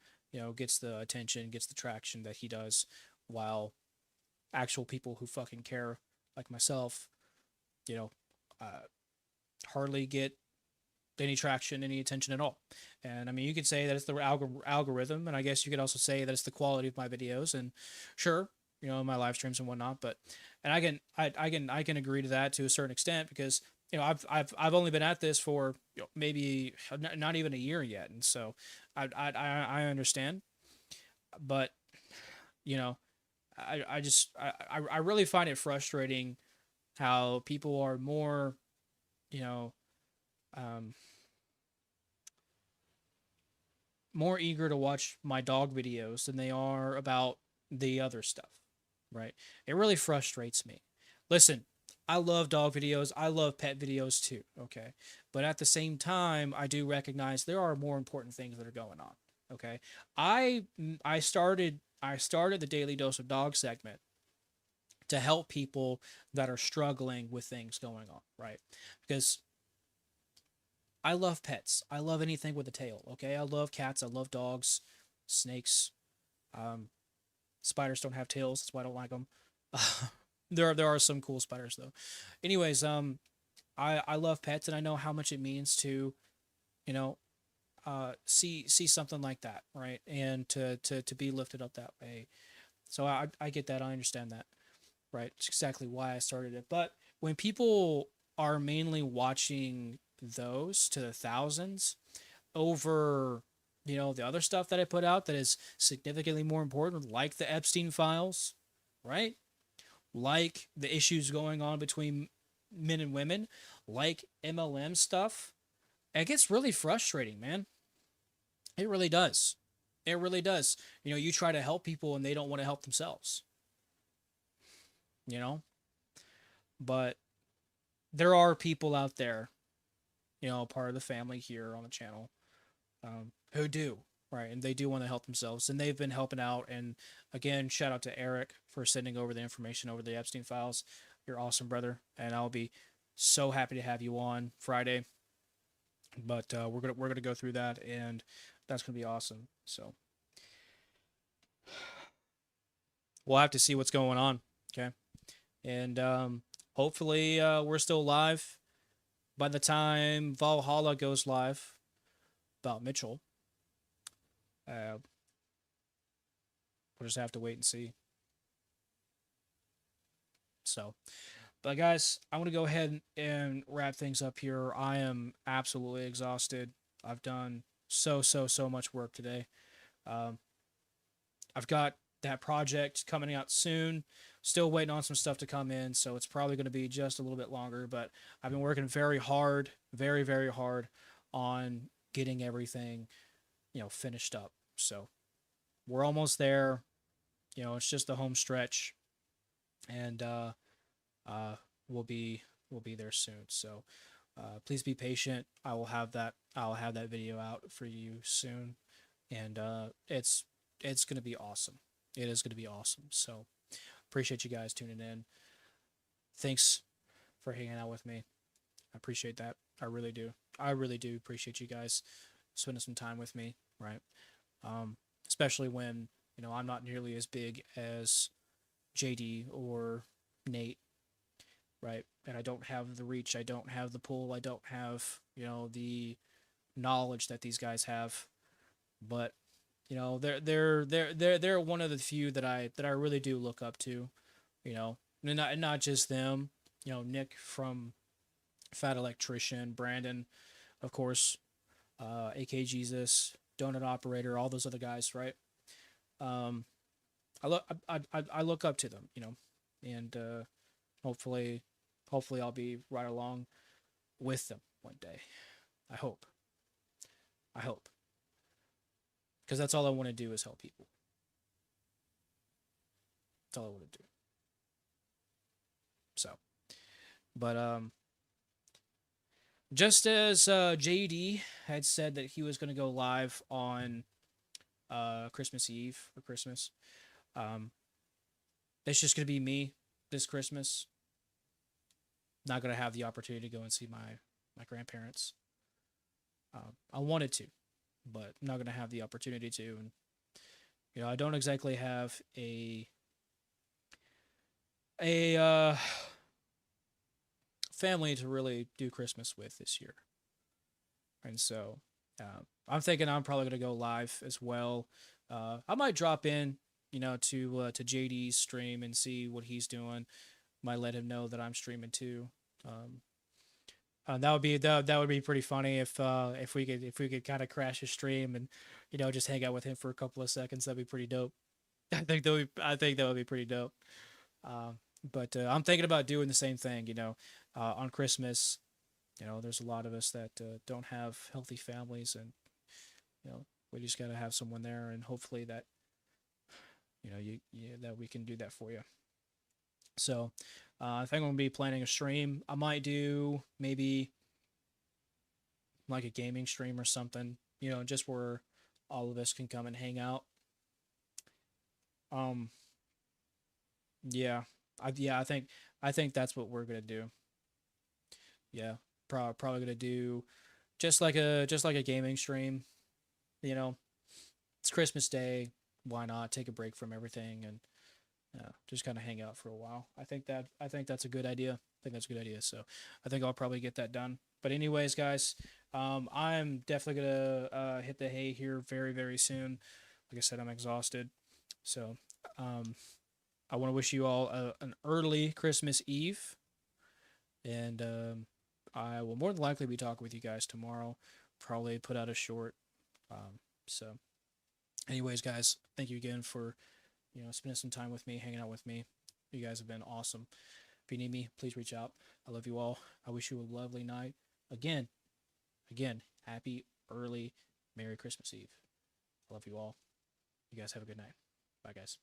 gets the attention, gets the traction that he does, while actual people who fucking care, like myself, hardly get any traction, any attention at all. And I mean, you could say that it's the algorithm, and I guess you could also say that it's the quality of my videos, and sure, my live streams and whatnot. But and I can agree to that to a certain extent, because I've only been at this for maybe not even a year yet, and so I understand. But I really find it frustrating how people are more more eager to watch my dog videos than they are about the other stuff, right? It really frustrates me. Listen, I love dog videos. I love pet videos too, okay? But at the same time, I do recognize there are more important things that are going on, okay? I started the Daily Dose of Dog segment to help people that are struggling with things going on, right? Because I love pets. I love anything with a tail, okay? I love cats. I love dogs, snakes. Spiders don't have tails. That's why I don't like them. There are some cool spiders, though. Anyways, I love pets, and I know how much it means to, see something like that, right? And to be lifted up that way. So I get that. I understand that, right? It's exactly why I started it. But when people are mainly watching those to the thousands over, you know, the other stuff that I put out that is significantly more important, like the Epstein files, right? Like the issues going on between men and women, like MLM stuff, it gets really frustrating, man. It really does. It really does. You know, you try to help people and they don't want to help themselves. You know? But there are people out there, you know, part of the family here on the channel, who do, right? And they do want to help themselves. And they've been helping out. And again, shout out to Eric for sending over the information over the Epstein files. You're awesome, brother. And I'll be so happy to have you on Friday. But we're gonna go through that, and that's gonna be awesome. So we'll have to see what's going on. Okay. And hopefully we're still live by the time Valhalla goes live about Mitchell. We'll just have to wait and see. So, but guys, I'm going to go ahead and wrap things up here. I am absolutely exhausted. I've done so much work today. I've got that project coming out soon. Still waiting on some stuff to come in, so it's probably going to be just a little bit longer, but I've been working very hard, very hard on getting everything, you know, finished up. So we're almost there. You know, it's just the home stretch, and we'll be there soon. So please be patient. I'll have that video out for you soon, and it's going to be awesome. It is going to be awesome. So appreciate you guys tuning in. Thanks for hanging out with me. I appreciate that. I really do. I really do appreciate you guys spending some time with me, right? Especially when, you know, I'm not nearly as big as JD or Nate, right? And I don't have the reach, I don't have the pull, I don't have, you know, the knowledge that these guys have. But you know, they're one of the few that I really do look up to, you know, and not just them, you know, Nick from Fat Electrician, Brandon, of course, AK Jesus, Donut Operator, all those other guys, right? I look up to them, you know, and hopefully I'll be right along with them one day. I hope. Because that's all I want to do is help people. That's all I want to do. So, but just as JD had said that he was going to go live on Christmas Eve or Christmas, it's just going to be me this Christmas. Not going to have the opportunity to go and see my grandparents. I wanted to, but I'm not going to have the opportunity to. And, you know, I don't exactly have a family to really do Christmas with this year. And so I'm thinking I'm probably going to go live as well. I might drop in, you know, to JD's stream and see what he's doing. Might let him know that I'm streaming too. That would be pretty funny if we could kind of crash his stream and, you know, just hang out with him for a couple of seconds. That'd be pretty dope. I think that would be pretty dope. But I'm thinking about doing the same thing. You know, on Christmas, you know, there's a lot of us that don't have healthy families, and, you know, we just gotta have someone there, and hopefully that, you know, that we can do that for you. So I think I'm going to be planning a stream. I might do maybe like a gaming stream or something, you know, just where all of us can come and hang out. Yeah, I think that's what we're going to do. Yeah, probably going to do just like a gaming stream, you know. It's Christmas Day. Why not take a break from everything and just kind of hang out for a while. I think that's a good idea. So I think I'll probably get that done. But anyways, guys, I'm definitely gonna hit the hay here very, very soon. Like I said, I'm exhausted. So I want to wish you all an early Christmas Eve. And I will more than likely be talking with you guys tomorrow. Probably put out a short. So anyways, guys, thank you again for, spending some time with me, hanging out with me. You guys have been awesome. If you need me, please reach out. I love you all. I wish you a lovely night. Again, happy early Merry Christmas Eve. I love you all. You guys have a good night. Bye, guys.